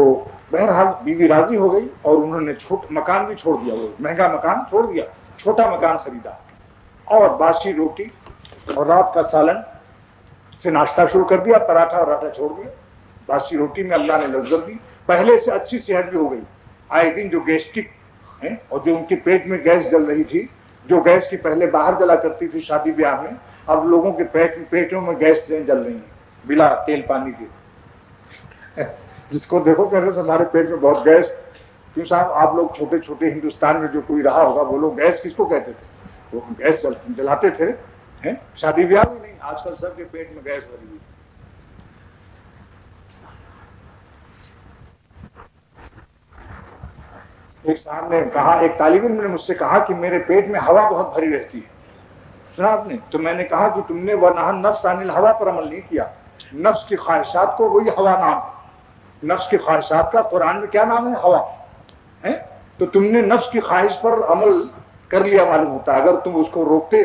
بہرحال بیوی راضی ہو گئی اور انہوں نے مکان بھی چھوڑ دیا، وہ مہنگا مکان چھوڑ دیا، چھوٹا مکان خریدا، اور باسی روٹی اور رات کا سالن سے ناشتہ شروع کر دیا، پراٹھا اور آٹا چھوڑ دیا۔ باسی روٹی میں اللہ نے لذت دی، پہلے سے اچھی صحت بھی ہو گئی۔ آئے دن جو گیسٹرک اور جو ان کے پیٹ میں گیس جل رہی تھی، جو گیس کی پہلے باہر جلا کرتی تھی شادی بیاہ میں، اب لوگوں کے پیٹوں میں گیس جل رہی ہیں بلا تیل پانی کے۔ جس کو دیکھو کہہ رہے ہمارے پیٹ میں بہت گیس، کیوں صاحب آپ لوگ چھوٹے چھوٹے ہندوستان میں جو کوئی رہا ہوگا وہ لوگ گیس کس کو کہتے تھے؟ وہ گیس جلاتے تھے، شادی بیاہ بھی نہیں، آج کل سب کے پیٹ میں گیس بھری ہوئی۔ ایک صاحب نے کہا، ایک طالب علم نے مجھ سے کہا کہ میرے پیٹ میں ہوا بہت بھری رہتی ہے، سنا آپ نے؟ تو میں نے کہا کہ تم نے وَنَهَا النَّفْسَ عَنِ الْهَوَىٰ پر عمل نہیں کیا، نفس کی خواہشات کو وہی ہوا نام ہے، نفس کی خواہشات کا قرآن میں کیا نام ہے؟ ہوا ہے۔ تو تم نے نفس کی خواہش پر عمل کر لیا معلوم ہوتا ہے، اگر تم اس کو روکتے،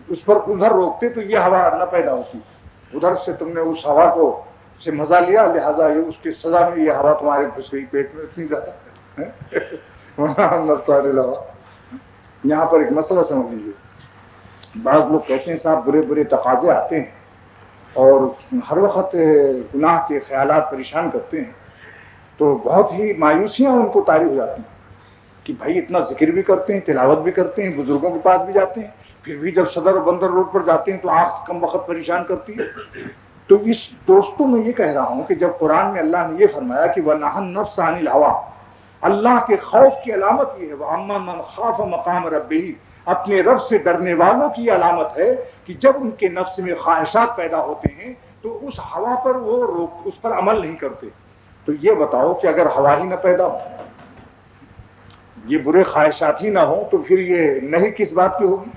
اس پر ادھر روکتے تو یہ ہوا نہ پیدا ہوتی، ادھر سے تم نے اس ہوا کو سے مزہ لیا، لہذا یہ اس کی سزا میں یہ ہوا تمہارے گھس گئی پیٹ میں اتنی زیادہ۔ یہاں پر ایک مسئلہ سمجھ لیجیے، بعض لوگ کہتے ہیں صاحب برے برے تقاضے آتے ہیں اور ہر وقت گناہ کے خیالات پریشان کرتے ہیں، تو بہت ہی مایوسیاں ان کو طاری ہو جاتی ہیں کہ بھائی اتنا ذکر بھی کرتے ہیں، تلاوت بھی کرتے ہیں، بزرگوں کے پاس بھی جاتے ہیں، پھر بھی جب صدر اور بندر روڈ پر جاتے ہیں تو آنکھ کم وقت پریشان کرتی ہے۔ تو اس دوستوں میں یہ کہہ رہا ہوں کہ جب قرآن میں اللہ نے یہ فرمایا کہ وَنَهَا النَّفْسَ عَنِ الْهَوَىٰ، اللہ کے خوف کی علامت یہ ہے، وَأَمَّا مَنْ خَافَ مَقَامَ رَبِّهِ، اپنے رب سے ڈرنے والوں کی علامت ہے کہ جب ان کے نفس میں خواہشات پیدا ہوتے ہیں تو اس ہوا پر وہ اس پر عمل نہیں کرتے۔ تو یہ بتاؤ کہ اگر ہوا ہی نہ پیدا ہو، یہ برے خواہشات ہی نہ ہوں، تو پھر یہ نہیں کس بات کی ہوگی؟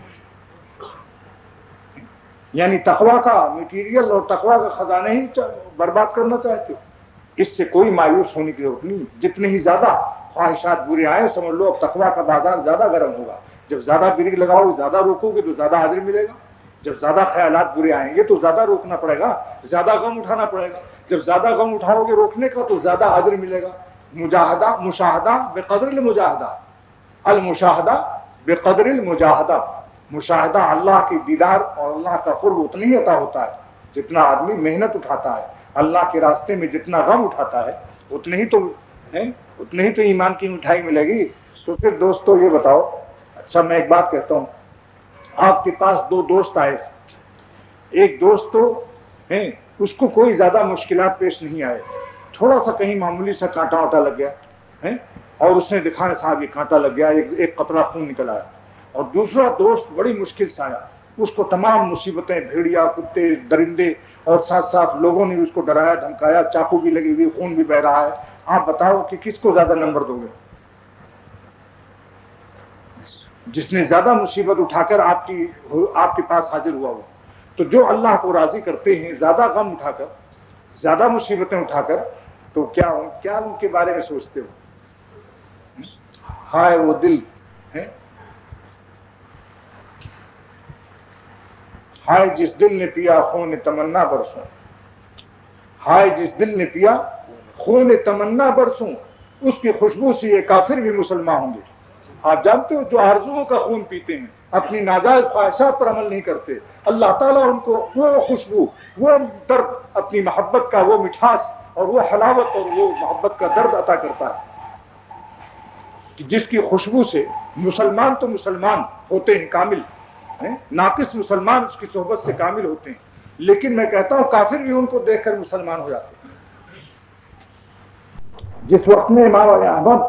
یعنی تقویٰ کا میٹیریل اور تقویٰ کا خزانہ ہی برباد کرنا چاہتے ہو؟ اس سے کوئی مایوس ہونے کی ضرورت نہیں، جتنے ہی زیادہ خواہشات برے آئے سمجھ لو اب تقویٰ کا بازار زیادہ گرم ہوگا، جب زیادہ بریک لگاؤ، زیادہ روکو گے تو زیادہ اجر ملے گا، جب زیادہ خیالات برے آئیں گے تو زیادہ روکنا پڑے گا، زیادہ غم اٹھانا پڑے گا، جب زیادہ غم اٹھاؤ گے روکنے کا تو زیادہ اجر ملے گا۔ مشاہدہ بقدر المجاہدہ، المشاہدہ بقدر المجاہدہ، مشاہدہ اللہ کی دیدار اور اللہ کا قرب اتنا ہی عطا ہوتا ہے جتنا آدمی محنت اٹھاتا ہے اللہ کے راستے میں جتنا غم اٹھاتا ہے اتنے ہی تو ایمان کی مٹھائی ملے گی. تو پھر دوستو یہ بتاؤ, اچھا میں ایک بات کہتا ہوں, آپ کے پاس دو دوست آئے, ایک دوست تو اس کو کوئی زیادہ مشکلات پیش نہیں آئے, تھوڑا سا کہیں معمولی سا کانٹا واٹا لگ گیا اور اس نے دکھا صاحب یہ کانٹا لگ گیا, ایک قطرہ خون نکل آیا. اور دوسرا دوست بڑی مشکل سے آیا, اس کو تمام مصیبتیں, بھیڑیا, کتے, درندے اور ساتھ ساتھ لوگوں نے اس کو ڈرایا دھمکایا, چاقو بھی لگی ہوئی, خون بھی بہ رہا ہے. آپ بتاؤ کہ کس کو زیادہ نمبر دو گے؟ جس نے زیادہ مصیبت اٹھا کر آپ کے پاس حاضر ہوا ہو. تو جو اللہ کو راضی کرتے ہیں زیادہ غم اٹھا کر, زیادہ مصیبتیں اٹھا کر, تو کیا ان کے بارے میں سوچتے ہو؟ ہائے وہ دل, ہائے جس دل نے پیا خون تمنا برسوں, ہائے جس دل نے پیا خون تمنا برسوں, اس کی خوشبو سے یہ کافر بھی مسلمان ہوں گے. آپ جانتے ہو جو آرزوؤں کا خون پیتے ہیں, اپنی ناجائز خواہشات پر عمل نہیں کرتے, اللہ تعالیٰ ان کو وہ خوشبو, وہ درد, اپنی محبت کا وہ مٹھاس اور وہ حلاوت اور وہ محبت کا درد عطا کرتا ہے کہ جس کی خوشبو سے مسلمان تو مسلمان ہوتے ہیں کامل, ناقص مسلمان اس کی صحبت سے کامل ہوتے ہیں, لیکن میں کہتا ہوں کافر بھی ان کو دیکھ کر مسلمان ہو جاتے ہیں. جس وقت میں امام احمد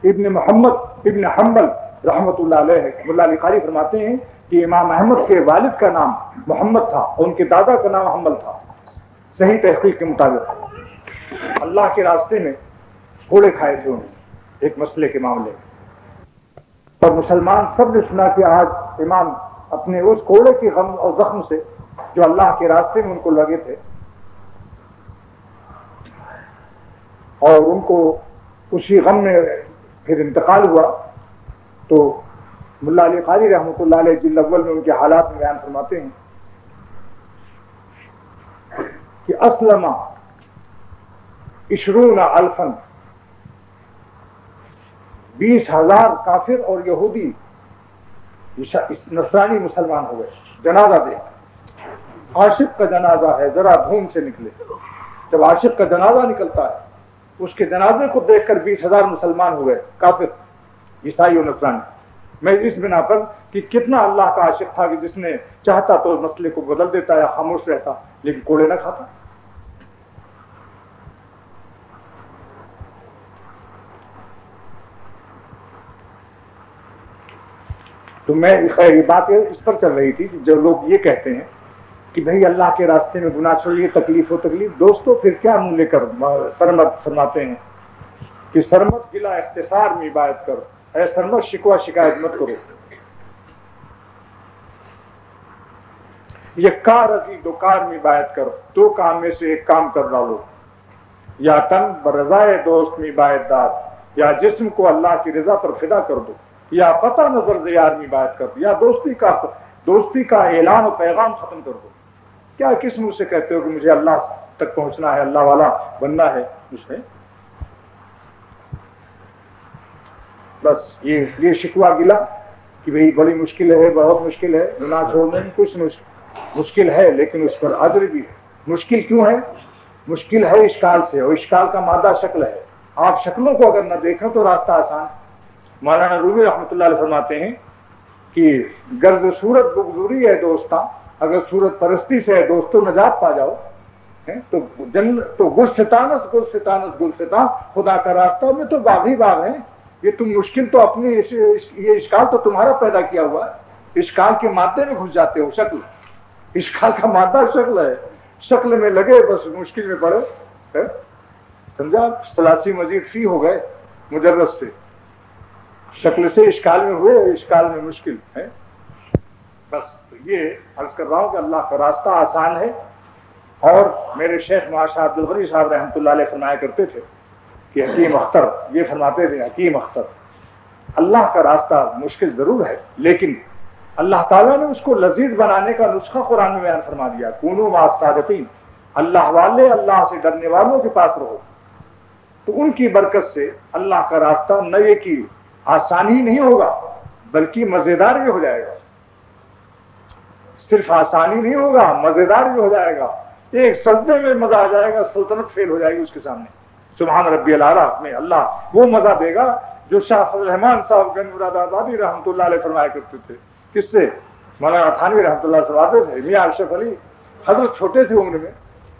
ابن محمد ابن حنبل رحمۃ اللہ علیہ ملا علی قاری فرماتے ہیں کہ امام احمد کے والد کا نام محمد تھا اور ان کے دادا کا نام حنبل تھا, صحیح تحقیق کے مطابق. اللہ کے راستے میں گھوڑے کھائے تھے انہوں نے ایک مسئلے کے معاملے میں, اور مسلمان سب نے سنا کہ آج امام اپنے اس کوڑے کے غم اور زخم سے جو اللہ کے راستے میں ان کو لگے تھے اور ان کو اسی غم میں پھر انتقال ہوا, تو ملا علی قاری رحمۃ اللہ علیہ جلد اول میں ان کے حالات میں بیان فرماتے ہیں کہ اسلم 20,000 20,000 کافر اور یہودی نصرانی مسلمان ہو گئے. جنازہ دے, عاشق کا جنازہ ہے, ذرا دھوم سے نکلے. جب عاشق کا جنازہ نکلتا ہے اس کے جنازے کو دیکھ کر 20,000 مسلمان ہو گئے, کافر, عیسائی اور نصرانی. میں اس بنا پر کہ کتنا اللہ کا عاشق تھا کہ جس نے چاہتا تو مسئلے کو بدل دیتا یا خاموش رہتا, لیکن کوڑے نہ کھاتا. تو میں یہ بات اس پر چل رہی تھی کہ جو لوگ یہ کہتے ہیں کہ بھئی اللہ کے راستے میں گناہ چھوڑیے, تکلیف ہو تکلیف. دوستو پھر کیا منہ لے کر سرمت فرماتے ہیں کہ سرمت گلا اختصار میں عبادت کرو, اے سرمت شکوہ شکایت مت کرو. یہ کار ازی دو کار میں عبادت کرو, دو کام میں سے ایک کام کر ڈالو. یا تن برضائے دوست میں عبادت دار, یا جسم کو اللہ کی رضا پر فدا کر دو, یا قطع نظر زیار میں عبادت کر دو, یا دوستی کا اعلان و پیغام ختم کر دو. کیا کس منہ سے کہتے ہو کہ مجھے اللہ تک پہنچنا ہے, اللہ والا بننا ہے؟ اس میں بس یہ شکوہ گلا کہ بھئی بڑی مشکل ہے, بہت مشکل ہے, گناہ چھوڑنے میں کچھ مشکل ہے, لیکن اس پر اجر بھی ہے. مشکل کیوں ہے؟ مشکل ہے اشکال سے, اور اشکال کا مادہ شکل ہے. آپ شکلوں کو اگر نہ دیکھیں تو راستہ آسان. مولانا رومی رحمۃ اللہ علیہ فرماتے ہیں کہ غرض صورت بغضوری ہے دوستاں, اگر صورت پرستی سے ہے دوستوں نجات پا جاؤ, تو گلستان خدا کا راستہ میں تو باغ ہی باغ ہیں. یہ تم مشکل تو اپنی یہ اشکال تو تمہارا پیدا کیا ہوا ہے, اشکال کے مادے میں گھس جاتے ہو. شکل, اشکال کا مادہ شکل ہے, شکل میں لگے بس مشکل میں پڑے. سمجھا؟ سلاسی مزید فی ہو گئے مجرد سے, شکل سے اشکال میں ہوئے, اشکال میں مشکل ہے. بس یہ عرض کر رہا ہوں کہ اللہ کا راستہ آسان ہے. اور میرے شیخ معاشہ عبد الغنی صاحب رحمۃ اللہ علیہ فرمایا کرتے تھے کہ حکیم اختر یہ فرماتے تھے, حکیم اختر, اللہ کا راستہ مشکل ضرور ہے لیکن اللہ تعالیٰ نے اس کو لذیذ بنانے کا نسخہ قرآن میں بیان فرما دیا. کونوا مع الصادقین, اللہ والے, اللہ سے ڈرنے والوں کے پاس رہو. تو ان کی برکت سے اللہ کا راستہ نہ یہ کہ آسان ہی نہیں ہوگا بلکہ مزیدار بھی ہو جائے گا. صرف آسانی نہیں ہوگا, مزیدار بھی ہو جائے گا. ایک سجدے میں مزہ آ جائے گا، سلطنت فیل ہو جائے گی اس کے سامنے. سبحان ربی الاعلیٰ میں اللہ وہ مزہ دے گا جو شاہ فضل الرحمان صاحب گنج مراد آبادی رحمۃ اللہ علیہ فرمایا کرتے تھے. کس سے؟ مولانا تھانوی رحمۃ اللہ سے آتے تھے. میاں اشرف علی حضرت چھوٹے تھے عمر میں،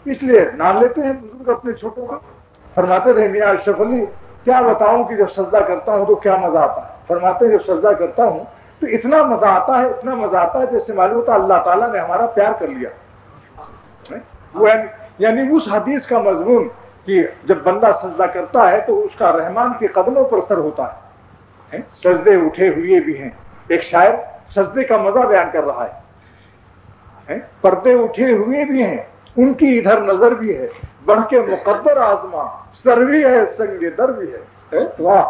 اس لیے نام لیتے ہیں بزرگ اپنے چھوٹوں کا. فرماتے تھے میاں اشرف علی کیا بتاؤں کہ جب سجدہ کرتا ہوں تو کیا مزہ آتا ہے. فرماتے ہیں جب سجدہ کرتا ہوں تو اتنا مزہ آتا ہے، اتنا مزہ آتا ہے جیسے معلوم ہوتا اللہ تعالیٰ نے ہمارا پیار کر لیا. وہ یعنی اس حدیث کا مضمون کہ جب بندہ سجدہ کرتا ہے تو اس کا رحمان کے قدموں پر اثر ہوتا ہے. سجدے اٹھے ہوئے بھی ہیں. ایک شاعر سجدے کا مزہ بیان کر رہا ہے. پردے اٹھے ہوئے بھی ہیں، ان کی ادھر نظر بھی ہے، بڑھ کے مقدر آزما سر بھی ہے سنگ در بھی ہے. واہ،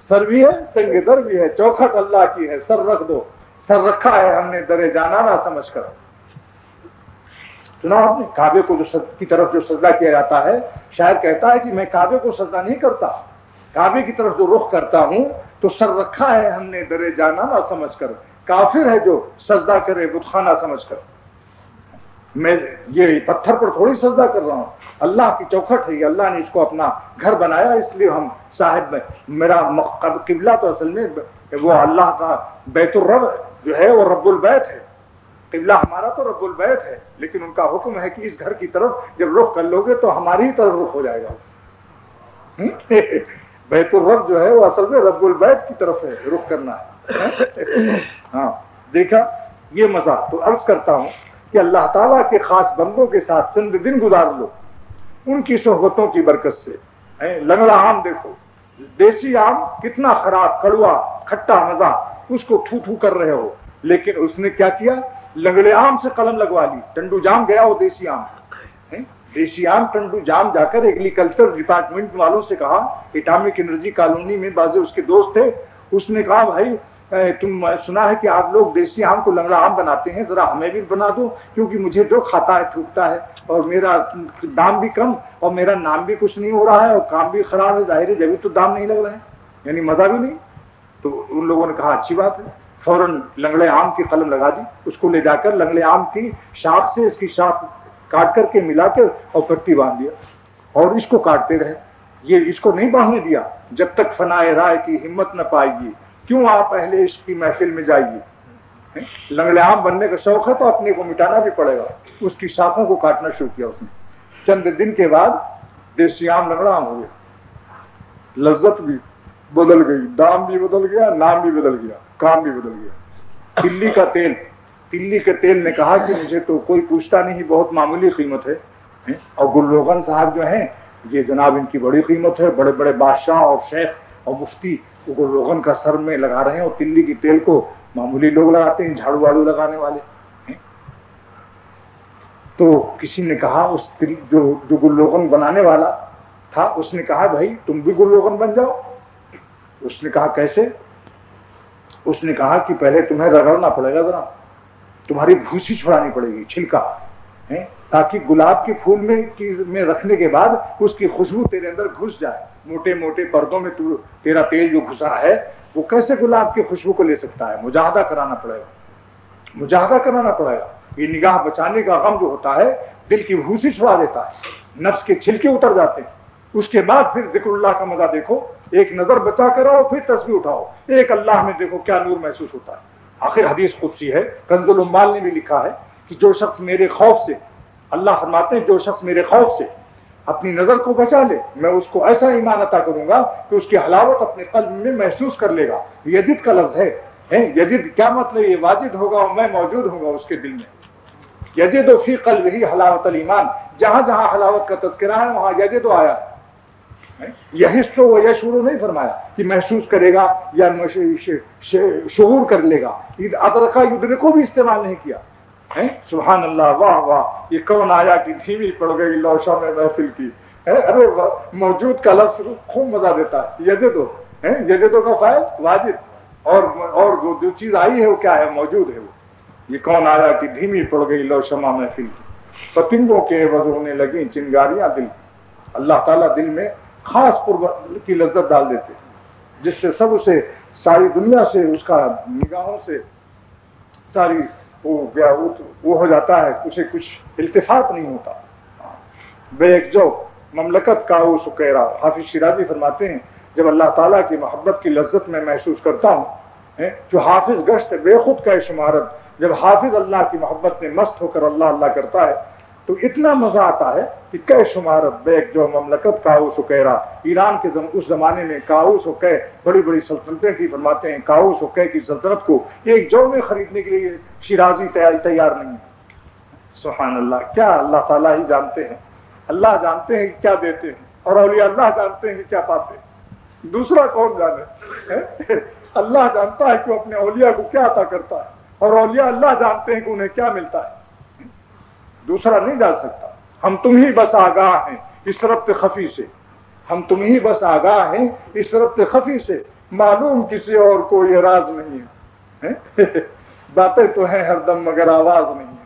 سر بھی ہے سنگ در بھی ہے، چوکھٹ اللہ کی ہے سر رکھ دو، سر رکھا ہے ہم نے در جانانا سمجھ کر. سنا آپ نے کعبے کو کی طرف جو سجدہ کیا جاتا ہے، شاعر کہتا ہے کہ میں کعبے کو سجدہ نہیں کرتا، کعبے کی طرف جو رخ کرتا ہوں تو سر رکھا ہے ہم نے در جانانا سمجھ کر. کافر ہے جو سجدہ کرے بت خانہ سمجھ کر. میں یہ پتھر پر تھوڑی سجدہ کر رہا ہوں، اللہ کی چوکھٹ ہے، اللہ نے اس کو اپنا گھر بنایا، اس لیے ہم صاحب میں میرا قبلہ تو اصل میں وہ اللہ کا بیت الرب جو ہے وہ رب البیت ہے. قبلہ ہمارا تو رب البیت ہے، لیکن ان کا حکم ہے کہ اس گھر کی طرف جب رخ کر لو گے تو ہماری ہی طرف رخ ہو جائے گا. بیت الرب جو ہے وہ اصل میں رب البیت کی طرف ہے رخ کرنا ہے. ہاں دیکھا یہ مزہ. تو عرض کرتا ہوں کہ اللہ تعالیٰ کے خاص بندوں کے ساتھ چند دن گزار لو ان کی صحبتوں کی برکت سے. لنگڑا آم دیکھو، دیسی آم کتنا خراب، کڑوا، کھٹا مزہ، اس کو تھو تھو کر رہے ہو، لیکن اس نے کیا کیا؟ لنگڑے آم سے قلم لگوا لی. ٹنڈو جام گیا وہ دیسی آم، دیسی آم ٹنڈو جام جا کر ایگریکلچر ڈپارٹمنٹ والوں سے کہا، اٹامک انرجی کالونی میں بعض اس کے دوست تھے، اس نے کہا بھائی تم سنا ہے کہ آپ لوگ دیسی آم کو لنگڑا آم بناتے ہیں، ذرا ہمیں بھی بنا دو، کیونکہ مجھے جو کھاتا ہے تھوکتا ہے اور میرا دام بھی کم اور میرا نام بھی کچھ نہیں ہو رہا ہے اور کام بھی خراب ہے، ظاہر ہے جبھی تو دام نہیں لگ رہے ہیں، یعنی مزہ بھی نہیں. تو ان لوگوں نے کہا اچھی بات ہے. فوراً لنگڑے آم کی قلم لگا دی، اس کو لے جا کر لنگڑے آم کی شاخ سے اس کی شاخ کاٹ کر کے ملا کے اور پٹی باندھ دیا اور اس کو کاٹتے رہے. یہ اس کو نہیں باندھنے دیا جب تک فنائے رائے کی ہمت نہ پائے گی، کیوں آپ اہل عشق کی محفل میں جائیے. لنگڑے عام بننے کا شوق ہے تو اپنے کو مٹانا بھی پڑے گا. اس کی شاخوں کو کاٹنا شروع کیا اس نے. چند دن کے بعد دیسی عام لنگڑا عام ہو گیا، لذت بھی بدل گئی، دام بھی بدل گیا، نام بھی بدل گیا، کام بھی بدل گیا. تلی کے تیل نے کہا کہ مجھے تو کوئی پوچھتا نہیں، بہت معمولی قیمت ہے. اور گل روغن صاحب جو ہیں یہ جناب ان کی بڑی قیمت ہے، بڑے بڑے بادشاہ اور شیخ اور مفتی گل روغن کا سر میں لگا رہے ہیں، اور تلی کی تیل کو معمولی لوگ لگاتے ہیں، جھاڑو واڑو لگانے والے. تو کسی نے کہا اس جو گل روغن بنانے والا تھا، اس نے کہا بھائی تم بھی گل روغن بن جاؤ. اس نے کہا کیسے؟ اس نے کہا کہ پہلے تمہیں رگڑنا پڑے گا، ذرا تمہاری بھوسی چھڑانی پڑے گی، چھلکا، تاکہ گلاب کے پھول میں رکھنے کے بعد اس کی خوشبو تیرے اندر گھس جائے. موٹے موٹے پردوں میں تیرا تیل جو گھسا ہے وہ کیسے گلاب کی خوشبو کو لے سکتا ہے؟ مجاہدہ کرانا پڑے گا، مجاہدہ کرانا پڑے گا. یہ نگاہ بچانے کا غم جو ہوتا ہے دل کی بھوسی چھڑا دیتا ہے، نفس کے چھلکے اتر جاتے ہیں. اس کے بعد پھر ذکر اللہ کا مزہ دیکھو، ایک نظر بچا کر آؤ، پھر تسبیح اٹھاؤ، ایک اللہ میں دیکھو کیا نور محسوس ہوتا ہے. آخر حدیث قدسی ہے، کنز العمال نے بھی لکھا ہے کہ جو شخص میرے خوف سے، اللہ فرماتے ہیں جو شخص میرے خوف سے اپنی نظر کو بچا لے میں اس کو ایسا ایمان عطا کروں گا کہ اس کی حلاوت اپنے قلب میں محسوس کر لے گا. یزید کا لفظ ہے، یزید کیا مطلب؟ یہ واجد ہوگا اور میں موجود ہوں گا اس کے دل میں. یزید فی قلبہ حلاوت الایمان، جہاں جہاں حلاوت کا تذکرہ ہے وہاں یزید آیا. یحس و یشعر نہیں فرمایا کہ محسوس کرے گا یا شعور کر لے گا. ادرکا یدرکو بھی استعمال نہیں کیا. سبحان اللہ، واہ واہ، یہ کون آیا کہ دھیمی پڑ گئی لوشا میں محفل کی. ارے موجود کا لفظ خوب مزہ دیتا ہے. یزیدو کا فائل واجد، اور وہ جو چیز آئی ہے وہ کیا ہے؟ موجود ہے. وہ یہ کون آیا کہ دھیمی پڑ گئی لوشما محفل کی، پتنگوں کے عوض ہونے لگی چنگاریاں دل. اللہ تعالیٰ دل میں خاص قربت کی لذت ڈال دیتے جس سے سب اسے ساری دنیا سے اس کا نگاہوں سے ساری وہ ہو جاتا ہے، اسے کچھ التفات نہیں ہوتا. بے ایک جو مملکت کاؤ سکیرا. حافظ شیرازی فرماتے ہیں جب اللہ تعالیٰ کی محبت کی لذت میں محسوس کرتا ہوں، جو حافظ گشت بے خود کا شمارت، جب حافظ اللہ کی محبت میں مست ہو کر اللہ اللہ کرتا ہے تو اتنا مزہ آتا ہے کہ کہ شمارت بیک جو مملکت کاؤس و کیرا. ایران کے اس زمانے میں کاؤس و کہ بڑی بڑی سلطنتیں تھی. فرماتے ہیں کاؤس و کہ کی سلطنت کو ایک جو میں خریدنے کے لیے شیرازی تیار نہیں ہے. سبحان اللہ. کیا اللہ تعالیٰ ہی جانتے ہیں، اللہ جانتے ہیں کہ کیا دیتے ہیں، اور اولیاء اللہ جانتے ہیں کہ کیا پاتے ہیں. دوسرا کون جانے؟ اللہ جانتا ہے کہ وہ اپنے اولیاء کو کیا عطا کرتا ہے، اور اولیاء اللہ جانتے ہیں کہ انہیں کیا ملتا ہے. دوسرا نہیں جان سکتا. ہم تم ہی بس آگاہ ہیں اس ربط خفی سے، ہم تم ہی بس آگاہ ہیں اس ربط خفی سے، معلوم کسی اور کو یہ راز نہیں ہے. باتیں تو ہیں ہر دم مگر آواز نہیں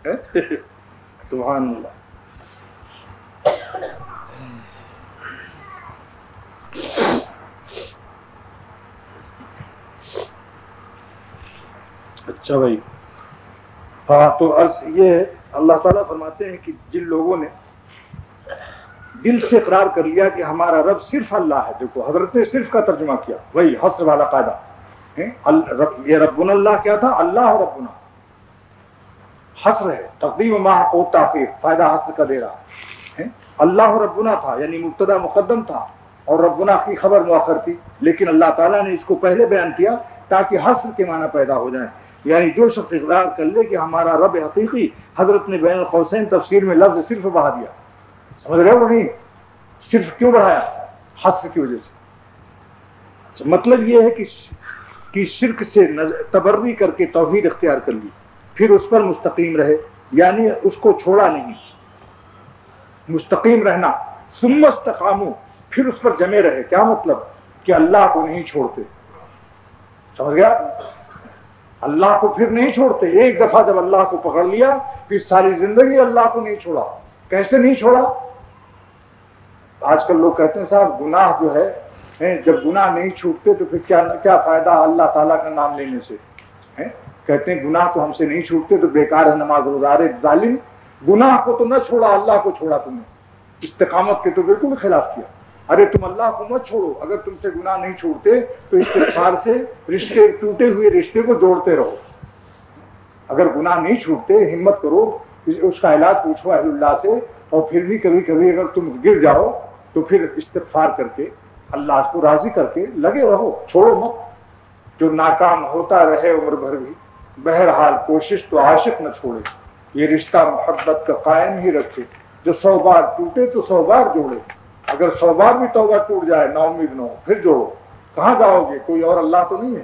ہے. سبحان اللہ. اچھا بھائی، ہاں تو عرض یہ اللہ تعالیٰ فرماتے ہیں کہ جن لوگوں نے دل سے اقرار کر لیا کہ ہمارا رب صرف اللہ ہے. دیکھو حضرت نے صرف کا ترجمہ کیا، وہی حصر والا قاعدہ. یہ ربنا اللہ کیا تھا؟ اللہ اور ربنا حصر ہے، تقدیم ما و تاخیر، فائدہ حصر کا دے رہا ہے. اللہ ربنا تھا یعنی مبتدا مقدم تھا اور ربنا کی خبر مؤخر تھی، لیکن اللہ تعالیٰ نے اس کو پہلے بیان کیا تاکہ حصر کے معنی پیدا ہو جائیں. یعنی جو شخص اقرار کر لے کہ ہمارا رب حقیقی، حضرت نے بین القوسین تفسیر میں لفظ صرف بڑھا دیا. سمجھ رہے ہو نہیں؟ صرف کیوں بڑھایا؟ حصر کی وجہ سے. مطلب یہ ہے کہ شرک سے تبری کر کے توحید اختیار کر لی، پھر اس پر مستقیم رہے، یعنی اس کو چھوڑا نہیں. مستقیم رہنا، ثم استقاموا، پھر اس پر جمے رہے. کیا مطلب؟ کہ اللہ کو نہیں چھوڑتے. سمجھ گیا؟ اللہ کو پھر نہیں چھوڑتے. ایک دفعہ جب اللہ کو پکڑ لیا پھر ساری زندگی اللہ کو نہیں چھوڑا. کیسے نہیں چھوڑا؟ آج کل لوگ کہتے ہیں صاحب گناہ جو ہے، جب گناہ نہیں چھوٹتے تو پھر کیا فائدہ اللہ تعالیٰ کا نام لینے سے. کہتے ہیں گناہ تو ہم سے نہیں چھوٹتے تو بیکار ہے نماز روزہ. ظالم، گناہ کو تو نہ چھوڑا، اللہ کو چھوڑا تم نے. استقامت کے تو بالکل خلاف کیا. ارے تم اللہ کو مت چھوڑو. اگر تم سے گناہ نہیں چھوڑتے تو استغفار سے رشتے، ٹوٹے ہوئے رشتے کو جوڑتے رہو. اگر گناہ نہیں چھوٹتے ہمت کرو، اس کا علاج پوچھو اہل اللہ سے. اور پھر بھی کبھی کبھی اگر تم گر جاؤ تو پھر استغفار کر کے اللہ کو راضی کر کے لگے رہو، چھوڑو مت. جو ناکام ہوتا رہے عمر بھر بھی، بہرحال کوشش تو عاشق نہ چھوڑے. یہ رشتہ محبت کا قائم ہی رکھے. جو 100 بار ٹوٹے تو 100 بار جوڑے. اگر 100 بار بھی توبہ ٹوٹ جائے نا امید نہ ہو، پھر جوڑو. کہاں جاؤ گے؟ کوئی اور اللہ تو نہیں ہے،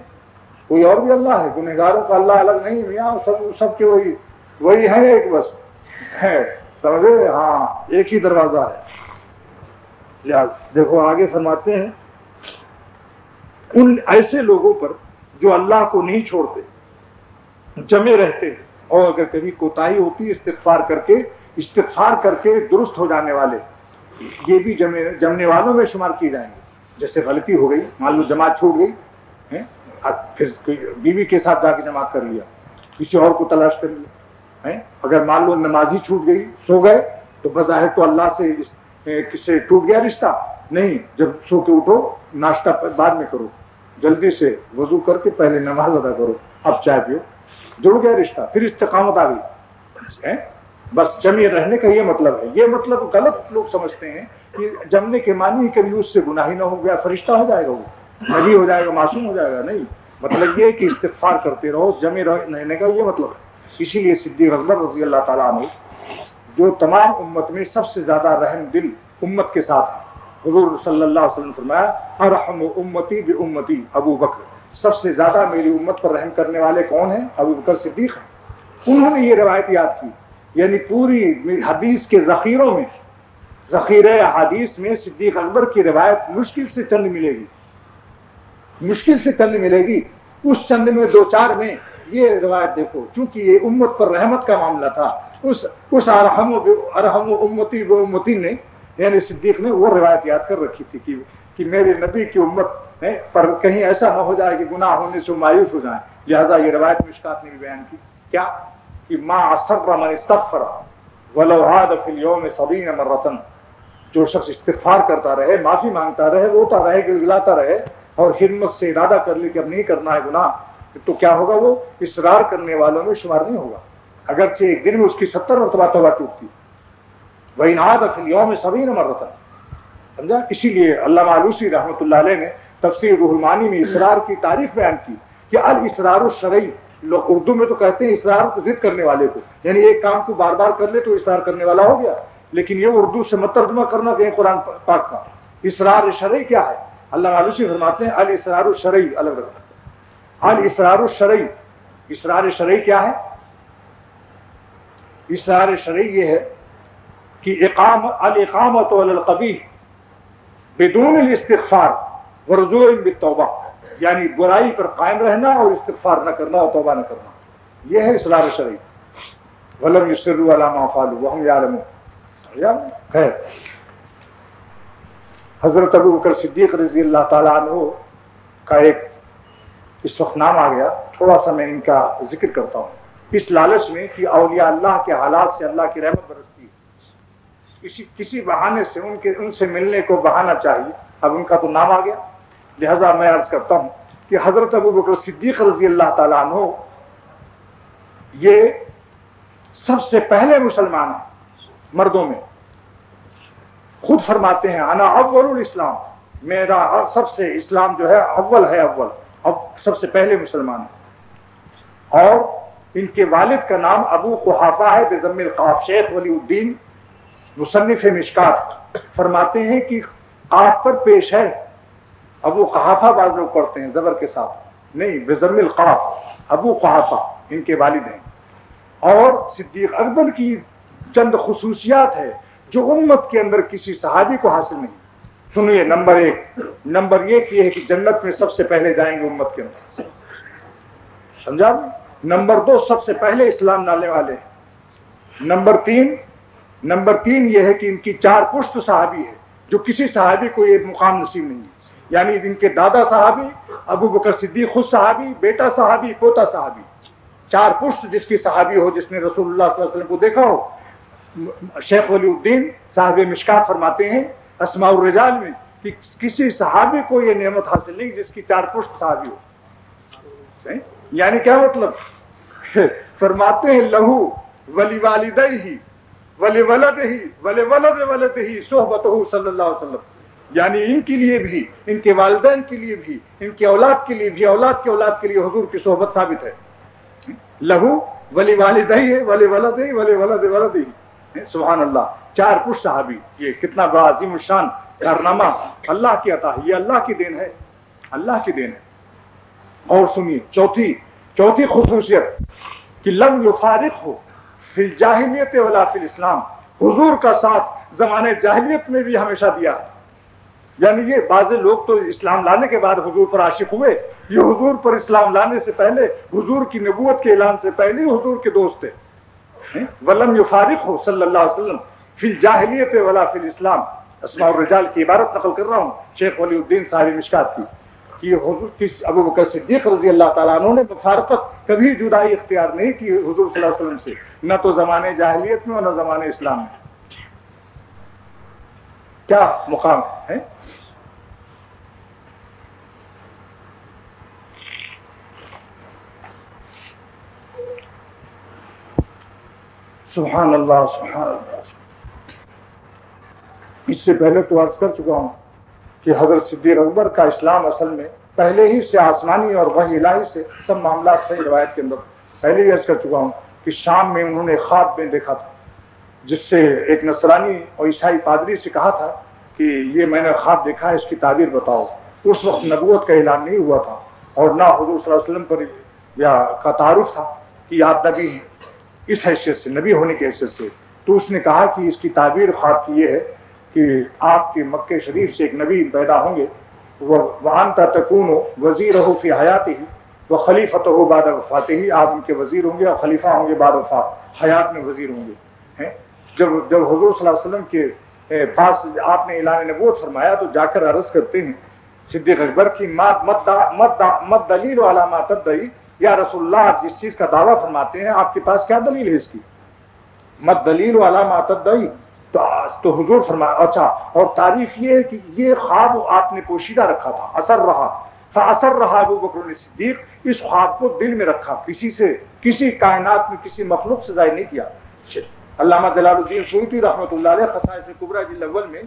کوئی اور بھی اللہ ہے. گنہگاروں کا اللہ الگ نہیں میاں، سب کے وہی ہے، ایک بس ہے. سمجھے؟ ہاں، ایک ہی دروازہ ہے. دیکھو آگے فرماتے ہیں ان ایسے لوگوں پر جو اللہ کو نہیں چھوڑتے، جمے رہتے ہیں، اور اگر کبھی کوتاہی ہوتی استغفار کر کے درست ہو جانے والے، یہ بھی جمنے والوں میں شمار کی جائیں گے. جیسے غلطی ہو گئی، مان لو جماعت چھوٹ گئی، پھر بیوی کے ساتھ جا کے جماعت کر لیا، کسی اور کو تلاش کر لیا. اگر مان لو نماز ہی چھوٹ گئی، سو گئے، تو بظاہر تو اللہ سے ٹوٹ گیا رشتہ نہیں. جب سو کے اٹھو ناشتہ بعد میں کرو، جلدی سے وضو کر کے پہلے نماز ادا کرو، اب چائے پیو، جڑ گیا رشتہ، پھر استقامت آ گئی. بس جمے رہنے کا یہ مطلب ہے. یہ مطلب غلط لوگ سمجھتے ہیں کہ جمنے کے معنی کبھی اس سے گناہ ہی نہ ہو گیا، فرشتہ ہو جائے گا، وہ نبی ہو جائے گا، معصوم ہو جائے گا. نہیں، مطلب یہ کہ استغفار کرتے رہو، جمے رہنے کا یہ مطلب ہے. اسی لیے صدیق اکبر رضی اللہ تعالیٰ عنہ، جو تمام امت میں سب سے زیادہ رحم دل امت کے ساتھ ہے، حضور صلی اللہ علیہ وسلم فرمایا ارحم امتی بامتی ابو بکر. سب سے زیادہ میری امت پر رحم کرنے والے کون ہیں؟ ابو بکر صدیق ہیں. انہوں نے یہ روایت یاد کی. یعنی پوری حدیث کے ذخیروں میں، ذخیرہ حدیث میں صدیق اکبر کی روایت مشکل سے چند ملے گی. اس چند میں 2-4 میں یہ روایت دیکھو. چونکہ یہ امت پر رحمت کا معاملہ تھا، اس ارحم امتی بامتی نے، یعنی صدیق نے وہ روایت یاد کر رکھی تھی کہ میرے نبی کی امت پر کہیں ایسا نہ ہو جائے کہ گناہ ہونے سے مایوس ہو جائیں. لہذا یہ روایت مشکات نے بھی بیان کی. کیا کہ ما اصر من استغفر، وَلَوْ عَادَ فِي الْيَوْمِ 70 مَرَّةً، جو شخص استغفار کرتا رہے، معافی مانگتا رہے، روتا رہے، گڑگڑاتا رہے اور ہمت سے ارادہ کر لے کہ اب نہیں کرنا ہے گناہ، تو کیا ہوگا؟ وہ اصرار کرنے والوں میں شمار نہیں ہوگا، اگرچہ ایک دن میں اس کی 70 مرتبہ توبہ ٹوٹتی۔ وَإِنْ عَادَ فِي الْيَوْمِ 70 مَرَّةً، سمجھا؟ اسی لیے علامہ آلوسی رحمۃ اللہ علیہ نے تفسیر روح المعانی میں اصرار کی تعریف بیان کی کہ الاسرار الشرعی، لوگ اردو میں تو کہتے ہیں اصرار کو ضد کرنے والے کو، یعنی ایک کام کو بار بار کر لے تو اصرار کرنے والا ہو گیا، لیکن یہ اردو سے مت ترجمہ کرنا کہ قرآن پاک کا اسرار شرعی کیا ہے؟ علامہ آلوسی فرماتے ہیں الاسرار الشرعی، الگ رکھتے ہیں الاسرار الشرعی، اسرار شرعی کیا ہے؟ اسرار شرعی یہ ہے کہ الاقامۃ علی القبیح بدون الاستغفار ورجوع بالتوبہ، یعنی برائی پر قائم رہنا اور استغفار نہ کرنا اور توبہ نہ کرنا، یہ ہے اصرار شرعی۔ ولم یصروا علی ما فعلوا وهم یعلمون۔ خیر، حضرت ابوبکر صدیق رضی اللہ تعالیٰ عنہ کا ایک اس وقت نام آ گیا، تھوڑا سا میں ان کا ذکر کرتا ہوں، اس لالچ میں کہ اولیاء اللہ کے حالات سے اللہ کی رحمت برستی ہے، کسی بہانے سے ان سے ملنے کو بہانا چاہیے۔ اب ان کا تو نام آ گیا، لہذا میں عرض کرتا ہوں کہ حضرت ابوبکر صدیق رضی اللہ تعالیٰ عنہ یہ سب سے پہلے مسلمان ہیں مردوں میں، خود فرماتے ہیں انا اول الاسلام، میرا سب سے اسلام جو ہے اول ہے، اول اب سب سے پہلے مسلمان ہیں۔ اور ان کے والد کا نام ابو قحافہ ہے بضم القاف، شیخ ولی الدین مصنف مشکات فرماتے ہیں کہ قاف پر پیش ہے، ابو قحافہ بعض لوگ پڑھتے ہیں زبر کے ساتھ، نہیں بضم القاف، ابو قحافہ ان کے والد ہیں۔ اور صدیق اکبر کی چند خصوصیات ہے جو امت کے اندر کسی صحابی کو حاصل نہیں۔ سنیے، نمبر ایک یہ ہے کہ جنت میں سب سے پہلے جائیں گے امت کے اندر، سمجھا؟ نمبر 2 سب سے پہلے اسلام لانے والے ہیں۔ نمبر تین یہ ہے کہ ان کی 4 پشت صحابی ہے جو کسی صحابی کو یہ مقام نصیب نہیں ہے، یعنی ان کے دادا صحابی، ابو بکر صدیق خود صحابی، بیٹا صحابی، پوتا صحابی، 4 پشت جس کی صحابی ہو، جس نے رسول اللہ صلی اللہ علیہ وسلم کو دیکھا ہو۔ شیخ ولی الدین صاحب مشکات فرماتے ہیں اسماء الرجال میں کہ کسی صحابی کو یہ نعمت حاصل نہیں جس کی 4 پشت صحابی ہو۔ یعنی کیا مطلب؟ فرماتے ہیں لہو ولی والدیہ ولی ولدہ ولی ولد ولدہ صحبتہ صلی اللہ علیہ وسلم، یعنی ان کے لیے بھی، ان کے والدین کے لیے بھی، ان کے اولاد کے لیے بھی، اولاد کے اولاد کے لیے حضور کی صحبت ثابت ہے۔ لہو ولی والدیہ ولی ولدہ ولی ولد ولدہ، سبحان اللہ، 4 پشت صحابی، یہ کتنا بڑا عظیم الشان کارنامہ اللہ کی عطا ہے، یہ اللہ کی دین ہے، اللہ کی دین ہے۔ اور سنیے چوتھی خصوصیت کہ لم یفارق ہو فی الجاہلیت ولا فی الاسلام، حضور کا ساتھ زمانے جاہلیت میں بھی ہمیشہ دیا ہے۔ یعنی یہ بعض لوگ تو اسلام لانے کے بعد حضور پر عاشق ہوئے، یہ حضور پر اسلام لانے سے پہلے، حضور کی نبوت کے اعلان سے پہلے حضور کے دوست تھے۔ ولم یفارق ہو صلی اللہ علیہ وسلم فی الجاہلیت ولا فی الاسلام، اسماء الرجال کی عبارت نقل کر رہا ہوں شیخ ولی الدین صاحب مشکات کی، کہ حضور کی ابو بکر صدیق رضی اللہ تعالیٰ عنہ نے مفارقت، کبھی جدائی اختیار نہیں کی حضور صلی اللہ علیہ وسلم سے، نہ تو زمانے جاہلیت میں اور نہ زمانے اسلام میں۔ کیا مقام ہے؟ سبحان اللہ سبحان اللہ۔ اس سے پہلے تو عرض کر چکا ہوں کہ حضرت صدیق اکبر کا اسلام اصل میں پہلے ہی سے آسمانی اور وحی الہی سے سب معاملات صحیح روایت کے اندر پہلے ہی عرض کر چکا ہوں کہ شام میں انہوں نے خواب میں دیکھا تھا، جس سے ایک نصرانی اور عیسائی پادری سے کہا تھا کہ یہ میں نے خواب دیکھا ہے، اس کی تعبیر بتاؤ۔ اس وقت نبوت کا اعلان نہیں ہوا تھا اور نہ حضور صلی اللہ علیہ وسلم پر یا کا تعارف تھا کہ آپ نبی ہیں اس حیثیت سے، نبی ہونے کی حیثیت سے۔ تو اس نے کہا کہ اس کی تعبیر خواب کی یہ ہے کہ آپ کے مکہ شریف سے ایک نبی پیدا ہوں گے، وَأَنْتَ تَكُونُ وَزِيرَهُ فِي حَيَاتِهِ وَخَلِيفَتَهُ بَعْدَ وَفَاتِهِ، آپ ان کے وزیر ہوں گے اور خلیفہ ہوں گے بعد وفات، حیات میں وزیر ہوں گے۔ جب حضور صلی اللہ علیہ وسلم کے پاس آپ نے اعلان نبوت فرمایا تو جا کر عرض کرتے ہیں صدیق اکبر کی مت دلیل علی ما تدعی، یا رسول اللہ آپ جس چیز کا دعویٰ فرماتے ہیں آپ کے پاس کیا دلیل ہے اس کی؟ مت دلیل والا ما تدعی، تو حضور فرمایا اچھا، اور تعریف یہ ہے کہ یہ خواب آپ نے پوشیدہ رکھا تھا، اثر رہا، فاثر رہا ابو بکر صدیق، اس خواب کو دل میں رکھا، کسی کائنات میں کسی مخلوق سے ظاہر نہیں کیا۔ علامہ جلال الدین سیوطی رحمۃ اللہ علیہ خصائص کبریٰ جلد اول میں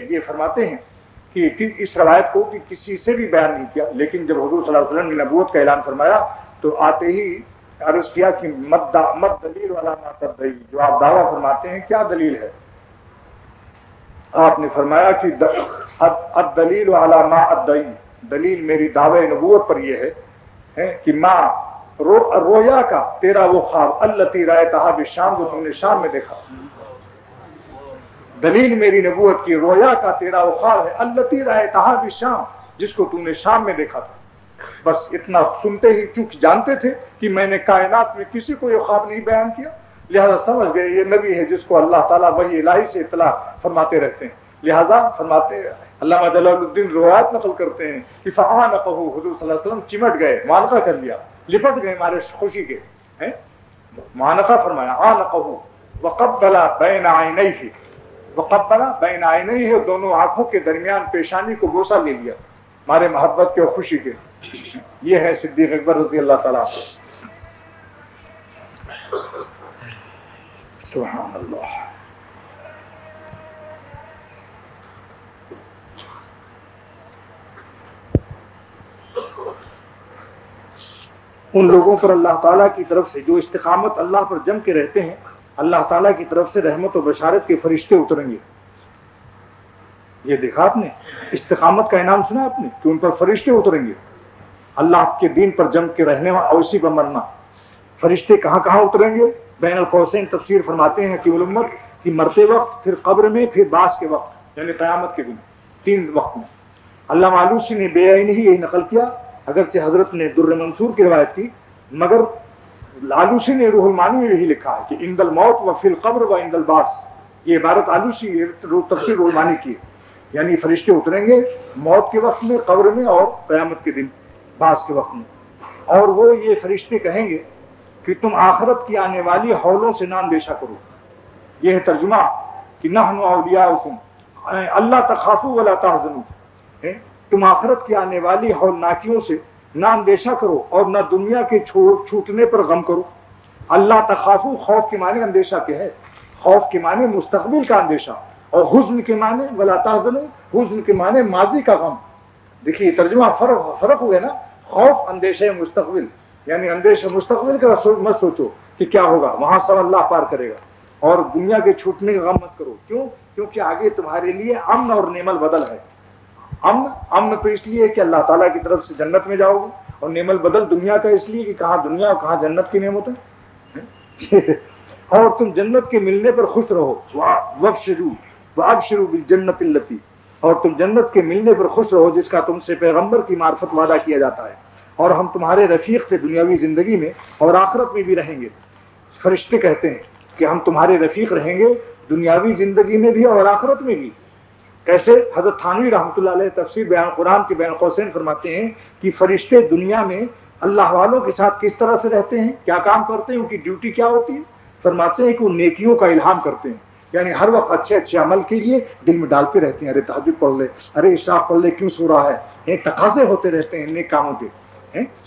یہ فرماتے ہیں کہ اس روایت کو کہ کسی سے بھی بیان نہیں کیا، لیکن جب حضور صلی اللہ علیہ وسلم نے نبوت کا اعلان فرمایا تو آتے ہی عرض کیا کہ مت دلیل والا ما تدعی، جو آپ دعویٰ فرماتے ہیں کیا دلیل ہے؟ آپ نے فرمایا کہ الدلیل علی ما ادعی، دلیل میری دعوی نبوت پر یہ ہے کہ ما رویا کا تیرا وہ خواب التی رأیتہا بالشام، جو تم نے شام میں دیکھا، دلیل میری نبوت کی رویا کا تیرا وہ خواب ہے التی رأیتہا بالشام، جس کو تم نے شام میں دیکھا تھا۔ بس اتنا سنتے ہی چونکہ جانتے تھے کہ میں نے کائنات میں کسی کو یہ خواب نہیں بیان کیا، لہذا سمجھ گئے یہ نبی ہے جس کو اللہ تعالیٰ وحی الہی سے اطلاع فرماتے رہتے ہیں۔ لہذا فرماتے علامہ جلال الدین روایت نقل کرتے ہیں کہ فعانقہ، حضور صلی اللہ علیہ وسلم چمٹ گئے، معانقہ کر لیا، لپٹ گئے ہمارے خوشی کے، معانقہ فرمایا عانقہ وقبل بین عینیہ، وقبل بین عینیہ، دونوں آنکھوں کے درمیان پیشانی کو بوسہ لے لیا ہمارے محبت کے اور خوشی کے۔ یہ ہے صدیق اکبر رضی اللہ تعالیٰ۔ سبحان اللہ۔ ان لوگوں پر اللہ تعالیٰ کی طرف سے جو استقامت اللہ پر جم کے رہتے ہیں، اللہ تعالیٰ کی طرف سے رحمت و بشارت کے فرشتے اتریں گے۔ یہ دیکھا آپ نے، استقامت کا انعام سنا آپ نے کہ ان پر فرشتے اتریں گے، اللہ کے دین پر جم کے رہنے اور اسی پر مرنا۔ فرشتے کہاں کہاں اتریں گے؟ بین القوسین تفسیر فرماتے ہیں کہ علمت کہ مرتے وقت، پھر قبر میں، پھر بعث کے وقت، یعنی قیامت کے دن، 3 وقت میں۔ علامہ آلوسی نے بے عین ہی یہی نقل کیا، اگرچہ حضرت نے در منصور کی روایت کی، مگر آلوسی نے روح المعانی میں یہی لکھا ہے کہ عند الموت و فی القبر و عند البعث۔ یہ عبارت آلوسی تفسیر روح المعانی کی ہے، یعنی فرشتے اتریں گے موت کے وقت میں، قبر میں، اور قیامت کے دن بعث کے وقت میں۔ اور وہ یہ فرشتے کہیں گے کہ تم آخرت کی آنے والی ہولوں سے نہ اندیشہ کرو۔ یہ ہے ترجمہ کہ نحن اولیاؤکم اللہ تخافوا ولا تحزنوا، تم آخرت کی آنے والی ہولناکیوں سے نہ اندیشہ کرو اور نہ دنیا کے چھوٹنے پر غم کرو۔ اللہ تخافوا، خوف کے معنی اندیشہ کے ہے، خوف کے معنی مستقبل کا اندیشہ، اور حزن کے معنی ولا تحزنوا، حزن کے معنی ماضی کا غم۔ دیکھیے ترجمہ فرق ہوئے نا، خوف اندیشہ مستقبل، یعنی اندیشہ مستقبل کا مت سوچو کہ کیا ہوگا، وہاں سب اللہ پار کرے گا، اور دنیا کے چھوٹنے کا غم مت کرو۔ کیوں؟ کیونکہ آگے تمہارے لیے امن اور نعم البدل ہے۔ امن تو اس لیے کہ اللہ تعالیٰ کی طرف سے جنت میں جاؤ گے، اور نعم البدل دنیا کا اس لیے کہ کہاں دنیا اور کہاں جنت کی نعمت ہے۔ اور تم جنت کے ملنے پر خوش رہو، وابشروا بالجنت التی، اور تم جنت کے ملنے پر خوش رہو جس کا تم سے پیغمبر کی معرفت وعدہ کیا جاتا ہے، اور ہم تمہارے رفیق تھے دنیاوی زندگی میں اور آخرت میں بھی رہیں گے۔ فرشتے کہتے ہیں کہ ہم تمہارے رفیق رہیں گے دنیاوی زندگی میں بھی اور آخرت میں بھی۔ کیسے؟ حضرت تھانوی رحمۃ اللہ علیہ تفسیر بیان قرآن کے بین قوسین فرماتے ہیں کہ فرشتے دنیا میں اللہ والوں کے ساتھ کس طرح سے رہتے ہیں، کیا کام کرتے ہیں، ان کی ڈیوٹی کیا ہوتی ہے؟ فرماتے ہیں کہ وہ نیکیوں کا الہام کرتے ہیں، یعنی ہر وقت اچھے اچھے عمل کے لیے دل میں ڈالتے رہتے ہیں، ارے تہجد پڑھ لے، ارے اشراق پڑھ لے، کیوں سو رہا ہے، ایک تقاضے ہوتے رہتے ہیں نیک کاموں کے،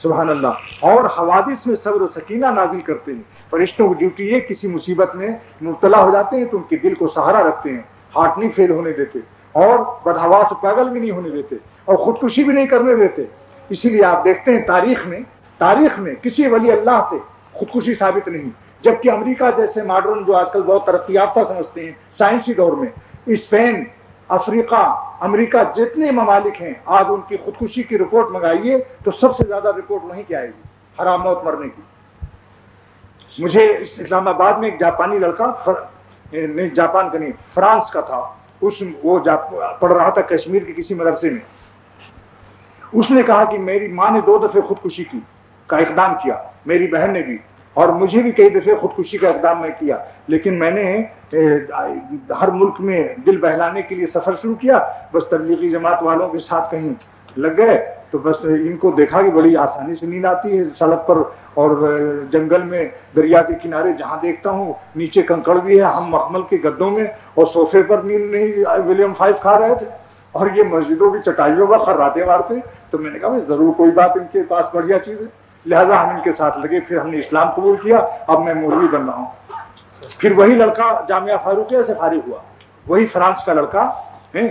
سبحان اللہ۔ اور حوادث میں صبر و سکینہ نازل کرتے ہیں۔ فرشتوں کی ڈیوٹی یہ کسی مصیبت میں مبتلا ہو جاتے ہیں تو ان کے دل کو سہارا رکھتے ہیں، ہارٹ نہیں فیل ہونے دیتے، اور بدحواس پاگل بھی نہیں ہونے دیتے، اور خودکشی بھی نہیں کرنے دیتے۔ اسی لیے آپ دیکھتے ہیں تاریخ میں کسی ولی اللہ سے خودکشی ثابت نہیں، جبکہ امریکہ جیسے ماڈرن جو آج کل بہت ترقی یافتہ سمجھتے ہیں سائنسی دور میں، اسپین، افریقہ، امریکہ جتنے ممالک ہیں، آج ان کی خودکشی کی رپورٹ منگائیے تو سب سے زیادہ رپورٹ وہیں کی آئے گی، حرام موت مرنے کی۔ مجھے اسلام آباد میں ایک جاپانی لڑکا، نہیں جاپان کا نہیں، فرانس کا تھا، وہ پڑھ رہا تھا کشمیر کے کسی مدرسے میں۔ اس نے کہا کہ میری ماں نے 2 دفعہ خودکشی کا اقدام کیا، میری بہن نے بھی، اور مجھے بھی کئی دفعہ خودکشی کا اقدام میں کیا، لیکن میں نے ہر ملک میں دل بہلانے کے لیے سفر شروع کیا، بس تبلیغی جماعت والوں کے ساتھ کہیں لگ گئے تو بس ان کو دیکھا کہ بڑی آسانی سے نیند آتی ہے سڑک پر اور جنگل میں دریا کے کنارے جہاں دیکھتا ہوں نیچے کنکڑ بھی ہے، ہم مخمل کے گدوں میں اور صوفے پر نیند نہیں ولیم 5 کھا رہے تھے اور یہ مسجدوں کی چٹائیوں پر خراٹے مارتے. تو میں نے کہا ضرور کوئی بات ان کے پاس بڑھیا چیز ہے، لہذا ہم ان کے ساتھ لگے. پھر ہم نے اسلام قبول کیا، اب میں مولوی بن رہا ہوں. پھر وہی لڑکا جامعہ فاروقیہ سے فارغ ہوا، وہی فرانس کا لڑکا ہے،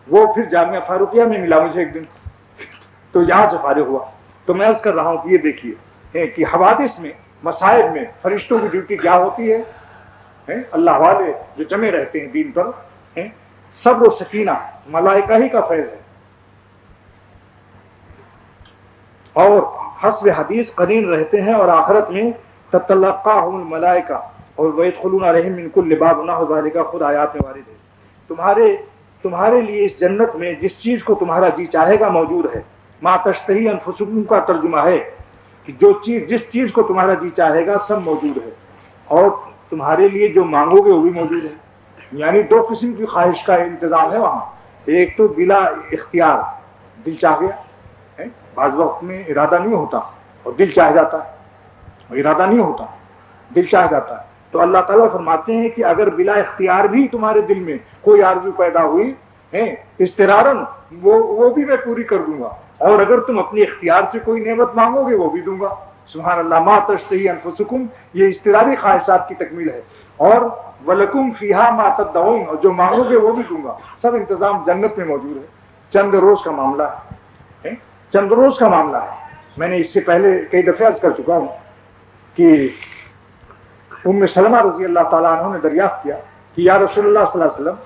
وہ پھر جامعہ فاروقیہ میں ملا مجھے ایک دن، تو یہاں سے فارغ ہوا. تو میں عرض کر رہا ہوں کہ یہ دیکھیے کہ حوادث میں مصائب میں فرشتوں کی ڈیوٹی کیا ہوتی ہے. اللہ والے جو جمے رہتے ہیں دین پر، صبر و سکینہ ملائکہ ہی کا فیض ہے. اور حسب حدیث قرین رہتے ہیں اور آخرت میں تتلقاہم الملائکہ اور وَيَدْخُلُونَ عَلَيْهِم مِّن كُلِّ بَابٍ نَحْوَ ذَلِكَ خود آیات میں وارد ہے. تمہارے لیے اس جنت میں جس چیز کو تمہارا جی چاہے گا موجود ہے. ما تشتہی انفسکم کا ترجمہ ہے کہ جس چیز کو تمہارا جی چاہے گا سب موجود ہے، اور تمہارے لیے جو مانگو گے وہ بھی موجود ہے. یعنی دو قسم کی خواہش کا انتظام ہے وہاں. ایک تو بلا اختیار دل چاہ گیا، بعض وقت میں ارادہ نہیں ہوتا اور دل چاہ جاتا ہے، ارادہ نہیں ہوتا دل چاہ جاتا ہے. تو اللہ تعالیٰ فرماتے ہیں کہ اگر بلا اختیار بھی تمہارے دل میں کوئی آرزو پیدا ہوئی ہے استرارن، وہ بھی میں پوری کر دوں گا. اور اگر تم اپنی اختیار سے کوئی نعمت مانگو گے وہ بھی دوں گا. سبحان اللہ. ما تشتہی انفسکم یہ استراری خواہشات کی تکمیل ہے. اور وَلَكُمْ فِيهَا مَا تَدَّعُونَ اور جو مانگو گے وہ بھی دوں گا. سب انتظام جنت میں موجود ہے. چند روز کا معاملہ ہے، چند روز کا معاملہ ہے. میں نے اس سے پہلے کئی دفعہ عرض کر چکا ہوں کہ ام سلمہ رضی اللہ تعالیٰ عنہ نے دریافت کیا کہ یا رسول اللہ صلی اللہ علیہ وسلم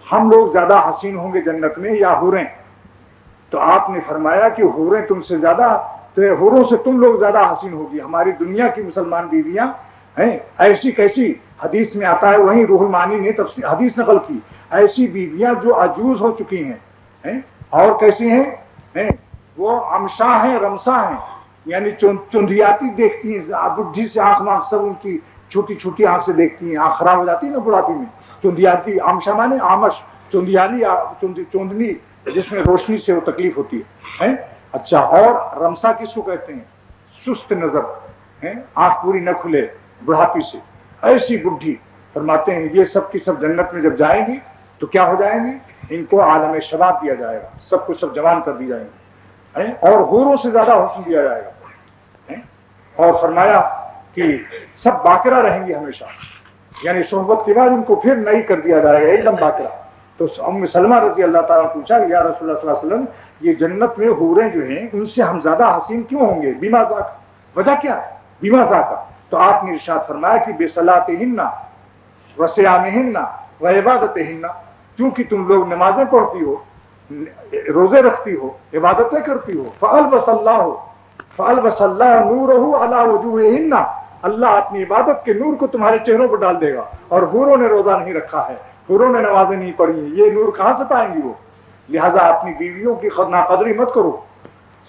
ہم لوگ زیادہ حسین ہوں گے جنت میں یا حوریں؟ تو آپ نے فرمایا کہ حوریں تم سے زیادہ، تو حوروں سے تم لوگ زیادہ حسین ہوگی. ہماری دنیا کی مسلمان بیویاں ہیں ایسی کیسی، حدیث میں آتا ہے، وہیں روح المعانی نے حدیث نقل کی، ایسی بیویاں جو عجوز ہو چکی ہیں اور کیسی ہیں، وہ امشا ہیں رمسا ہیں، یعنی چندیاتی دیکھتی ہیں، بڈھی سے آنکھ مانکھ سب ان کی چھوٹی چھوٹی آنکھ سے دیکھتی ہیں، آنکھ خراب ہو جاتی ہے نا بڑھاپی میں. چندیاتی آمشا مانے آمش، چندیالی چوندنی جس میں روشنی سے وہ تکلیف ہوتی ہے. اچھا، اور رمسا کس کو کہتے ہیں؟ سست نظر، آنکھ پوری نہ کھلے بڑھاپی سے، ایسی بڈھی. فرماتے ہیں یہ سب کی سب جنت میں جب جائیں گی تو کیا ہو جائیں گی؟ ان کو عالم شباب دیا جائے گا، سب کچھ سب جوان کر دی جائیں گے اور حوروں سے زیادہ حسن دیا جائے گا. اور فرمایا کہ سب باقرہ رہیں گے ہمیشہ، یعنی صحبت کے بعد ان کو پھر نئی کر دیا جائے گا ایک دم باقرہ. تو ام سلمہ رضی اللہ تعالیٰ پوچھا کہ یا رسول اللہ صلی اللہ علیہ وسلم یہ جنت میں حوریں جو ہیں ان سے ہم زیادہ حسین کیوں ہوں گے؟ بیما ذاک، وجہ کیا ہے بیما ذاک؟ تو آپ نے ارشاد فرمایا کہ بصلاتہن وصیامہن وعبادتہن، کیونکہ تم لوگ نمازیں پڑھتی ہو، روزے رکھتی ہو، عبادتیں کرتی ہو. فَأَلْبَسَ اللَّهُ نُورَهُ عَلَى وُجُوهِهِنَّ، اللہ اپنی عبادت کے نور کو تمہارے چہروں پر ڈال دے گا. اور حوروں نے روزہ نہیں رکھا ہے، حوروں نے نمازیں نہیں پڑھی ہیں، یہ نور کہاں سے پائیں گی وہ؟ لہذا اپنی بیویوں کی ناقدری مت کرو.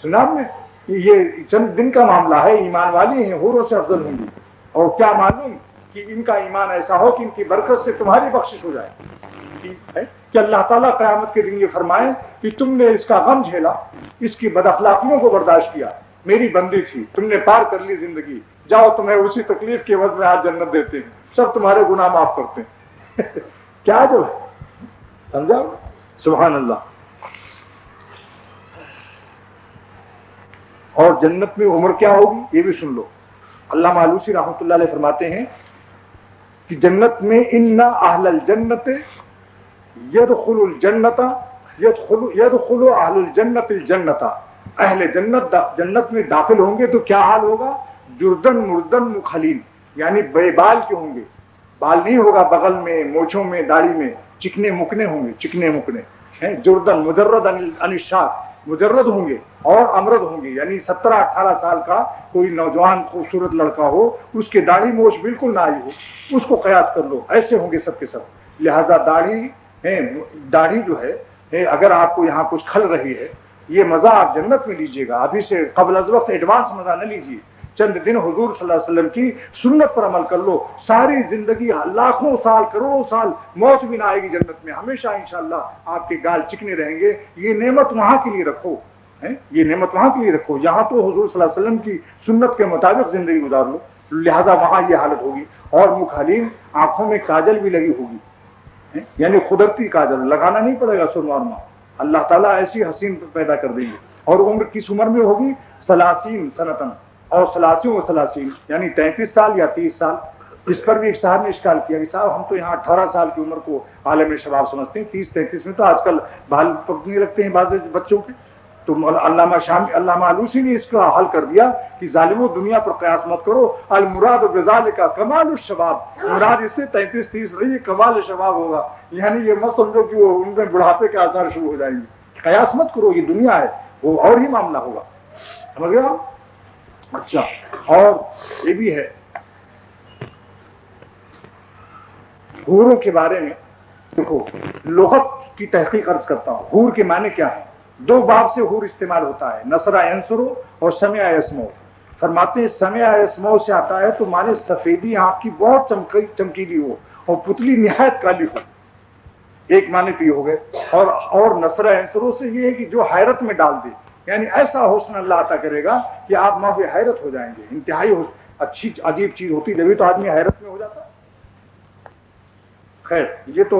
سنا آپ نے؟ یہ چند دن کا معاملہ ہے، ایمان والی ہیں حوروں سے افضل ہوں گی. اور کیا معلوم کہ ان کا ایمان ایسا ہو کہ ان کی برکت سے تمہاری بخشش ہو جائے کہ اللہ تعالیٰ قیامت کے دن یہ فرمائے کہ تم نے اس کا غم جھیلا، اس کی بد اخلاقیوں کو برداشت کیا، میری بندی تھی، تم نے پار کر لی زندگی، جاؤ تمہیں اسی تکلیف کے عوض میں آج جنت دیتے ہیں، سب تمہارے گناہ معاف کرتے ہیں. کیا جو ہے سمجھا؟ سبحان اللہ. اور جنت میں عمر کیا ہوگی یہ بھی سن لو. علامہ آلوسی رحمۃ اللہ علیہ فرماتے ہیں کہ جنت میں ان اہل الجنت یدخل الجنت یدخل اہل الجنت الجنت، اہل جنت میں داخل ہوں گے تو کیا حال ہوگا؟ جردن مردن مخلین، یعنی بے بال کے ہوں گے، بال نہیں ہوگا بغل میں، مونچھوں میں، داڑھی میں، چکنے مکنے ہوں گے، چکنے مکنے ہیں. جردن مجرد عن الشعر، مجرد ہوں گے اور امرد ہوں گے، یعنی 17-18 سال کا کوئی نوجوان خوبصورت لڑکا ہو، اس کے داڑھی موچھ بالکل نہ آئی ہو، اس کو قیاس کر لو، ایسے ہوں گے سب کے سب. لہذا داڑھی جو ہے اگر آپ کو یہاں کچھ کھل رہی ہے، یہ مزہ آپ جنت میں لیجئے گا. ابھی سے قبل از وقت ایڈوانس مزہ نہ لیجئے، چند دن حضور صلی اللہ علیہ وسلم کی سنت پر عمل کر لو، ساری زندگی لاکھوں سال کروڑوں سال موت بھی نہ آئے گی جنت میں، ہمیشہ انشاءاللہ آپ کے گال چکنے رہیں گے. یہ نعمت وہاں کے لیے رکھو یہ نعمت وہاں کے لیے رکھو، یہاں تو حضور صلی اللہ علیہ وسلم کی سنت کے مطابق زندگی گزار لو، لہذا وہاں یہ حالت ہوگی۔ اور مخالین آنکھوں میں کاجل بھی لگی ہوگی، یعنی قدرتی کاجل لگانا نہیں پڑے گا سرما ورما، اللہ تعالیٰ ایسی حسین پیدا کر دیں گے۔ اور عمر کس عمر میں ہوگی؟ 30 سنتن اور 30 یعنی 33 سال یا 30 سال۔ اس پر بھی ایک صاحب نے اشکال کیا کہ صاحب ہم تو یہاں 18 سال کی عمر کو عالم شباب سمجھتے ہیں، 30-33 میں تو آج کل بال پکنے لگتے ہیں بعض بچوں کے۔ تو علامہ آلوسی نے اس کا حل کر دیا کہ ظالموں دنیا پر قیاس مت کرو، المراد بذالک کمال الشباب، مراد اس سے 33-30 نہیں، کمال شباب ہوگا، یعنی یہ مت سمجھو کہ وہ ان میں بڑھاپے کے آثار شروع ہو جائیں گے، قیاس مت کرو، یہ دنیا ہے، وہ اور ہی معاملہ ہوگا، سمجھ گئے آپ؟ اچھا، اور یہ بھی ہے حوروں کے بارے میں، دیکھو لغت کی تحقیق عرض کرتا ہوں، حور کے معنی کیا ہے؟ 2 باب سے حور استعمال ہوتا ہے، نصرہ ینصرو اور سمع یسمعو۔ فرماتے ہیں سمع یسمعو سے آتا ہے تو معنی سفیدی آنکھ کی بہت چمکیلی ہو اور پتلی نہایت کالی ہو، ایک معنی تو یہ ہو گئے۔ اور نصرہ ینصرو سے یہ ہے کہ جو حیرت میں ڈال دے، یعنی ایسا حسن اللہ عطا کرے گا کہ آپ محو حیرت ہو جائیں گے، انتہائی اچھی عجیب چیز ہوتی، جبھی تو آدمی حیرت میں ہو جاتا ہے۔ خیر یہ تو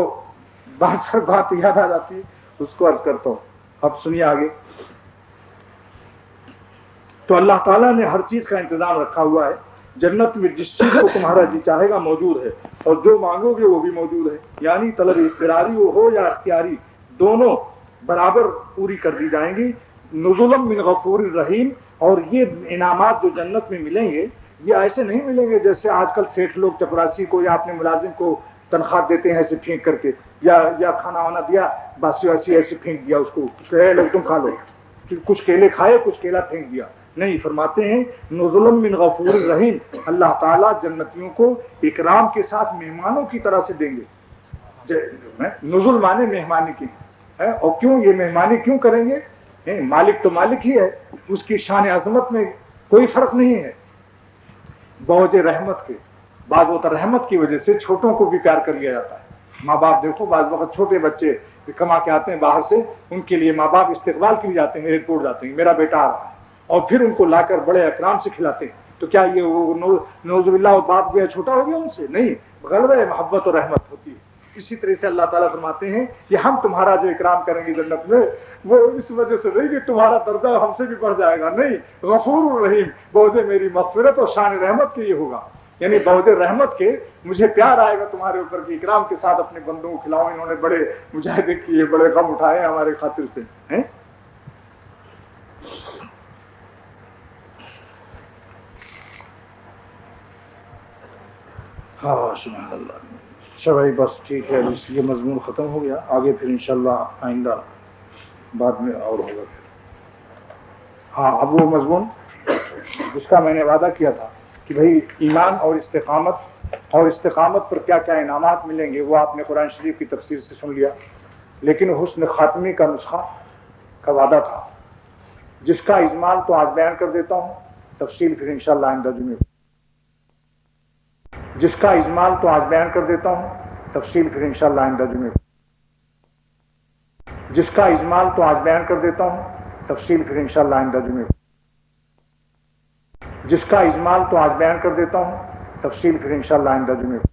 بات یاد آ جاتی ہے، اس کو عرض کرتا ہوں، اب سنیے آگے۔ تو اللہ تعالیٰ نے ہر چیز کا انتظام رکھا ہوا ہے، جنت میں جس چیز کو تمہارا جی چاہے گا موجود ہے، اور جو مانگو گے وہ بھی موجود ہے، یعنی طلب اضطراری ہو یا اختیاری دونوں برابر پوری کر دی جائیں گی۔ نزلا من غفور الرحیم، اور یہ انعامات جو جنت میں ملیں گے یہ ایسے نہیں ملیں گے جیسے آج کل سیٹھ لوگ چپراسی کو یا اپنے ملازم کو تنخواہ دیتے ہیں ایسے پھینک کر کے، یا کھانا وانا دیا باسی واسی ایسے پھینک دیا اس کو، لوگ تم کھا لو، کچھ کیلے کھائے کچھ کیلا پھینک دیا، نہیں، فرماتے ہیں نزلا من غفور الرحیم، اللہ تعالیٰ جنتیوں کو اکرام کے ساتھ مہمانوں کی طرح سے دیں گے۔ نزل مانے مہمانی کی ہے، اور کیوں یہ مہمانی کیوں کریں گے؟ مالک تو مالک ہی ہے، اس کی شان عظمت میں کوئی فرق نہیں ہے، بوجھ رحمت کے بعض ہوتا رحمت کی وجہ سے چھوٹوں کو بھی پیار کر لیا جاتا ہے۔ ماں باپ دیکھو بعض وقت چھوٹے بچے کما کے آتے ہیں باہر سے، ان کے لیے ماں باپ استقبال کے لیے جاتے ہیں، ایئرپورٹ جاتے ہیں، میرا بیٹا آ رہا ہے، اور پھر ان کو لا کر بڑے اکرام سے کھلاتے ہیں، تو کیا یہ نعوذ باللہ باپ گیا چھوٹا ہو گیا ان سے؟ نہیں، غلبہ محبت اور رحمت ہوتی ہے۔ اسی طرح سے اللہ تعالیٰ فرماتے ہیں کہ ہم تمہارا جو اکرام کریں گے جنت میں وہ اس وجہ سے نہیں کہ تمہارا درجہ ہم سے بھی بڑھ جائے گا، نہیں، غفور الرحیم، بہت میری مغفرت اور شان رحمت کے یہ ہوگا، یعنی بہت رحمت کے مجھے پیار آئے گا تمہارے اوپر کی اکرام کے ساتھ اپنے بندوں کو کھلاؤ، انہوں نے بڑے مجاہدے کیے، بڑے غم اٹھائے ہمارے خاطر سے، ہیں؟ ہاں سبحان اللہ۔ اچھا بھائی بس ٹھیک ہے، اس لیے مضمون ختم ہو گیا، آگے پھر انشاءاللہ آئندہ بعد میں اور ہوگا پھر۔ ہاں اب وہ مضمون جس کا میں نے وعدہ کیا تھا کہ بھئی ایمان اور استقامت پر کیا کیا انعامات ملیں گے، وہ آپ نے قرآن شریف کی تفسیر سے سن لیا، لیکن حسن خاتمے کا نسخہ کا وعدہ تھا، جس کا اجمال تو آج بیان کر دیتا ہوں، تفصیل پھر انشاءاللہ آئندہ جمعے کو، جس کا اجمال تو آج بیان کر دیتا ہوں، تفصیل پھر انشاءاللہ آئندہ جمعے کو، جس کا اجمال تو آج بیان کر دیتا ہوں، تفصیل پھر انشاءاللہ آئندہ جمعے کو، جس کا اجمال تو آج بیان کر دیتا ہوں، تفصیل پھر انشاءاللہ آئندہ جمعے کو۔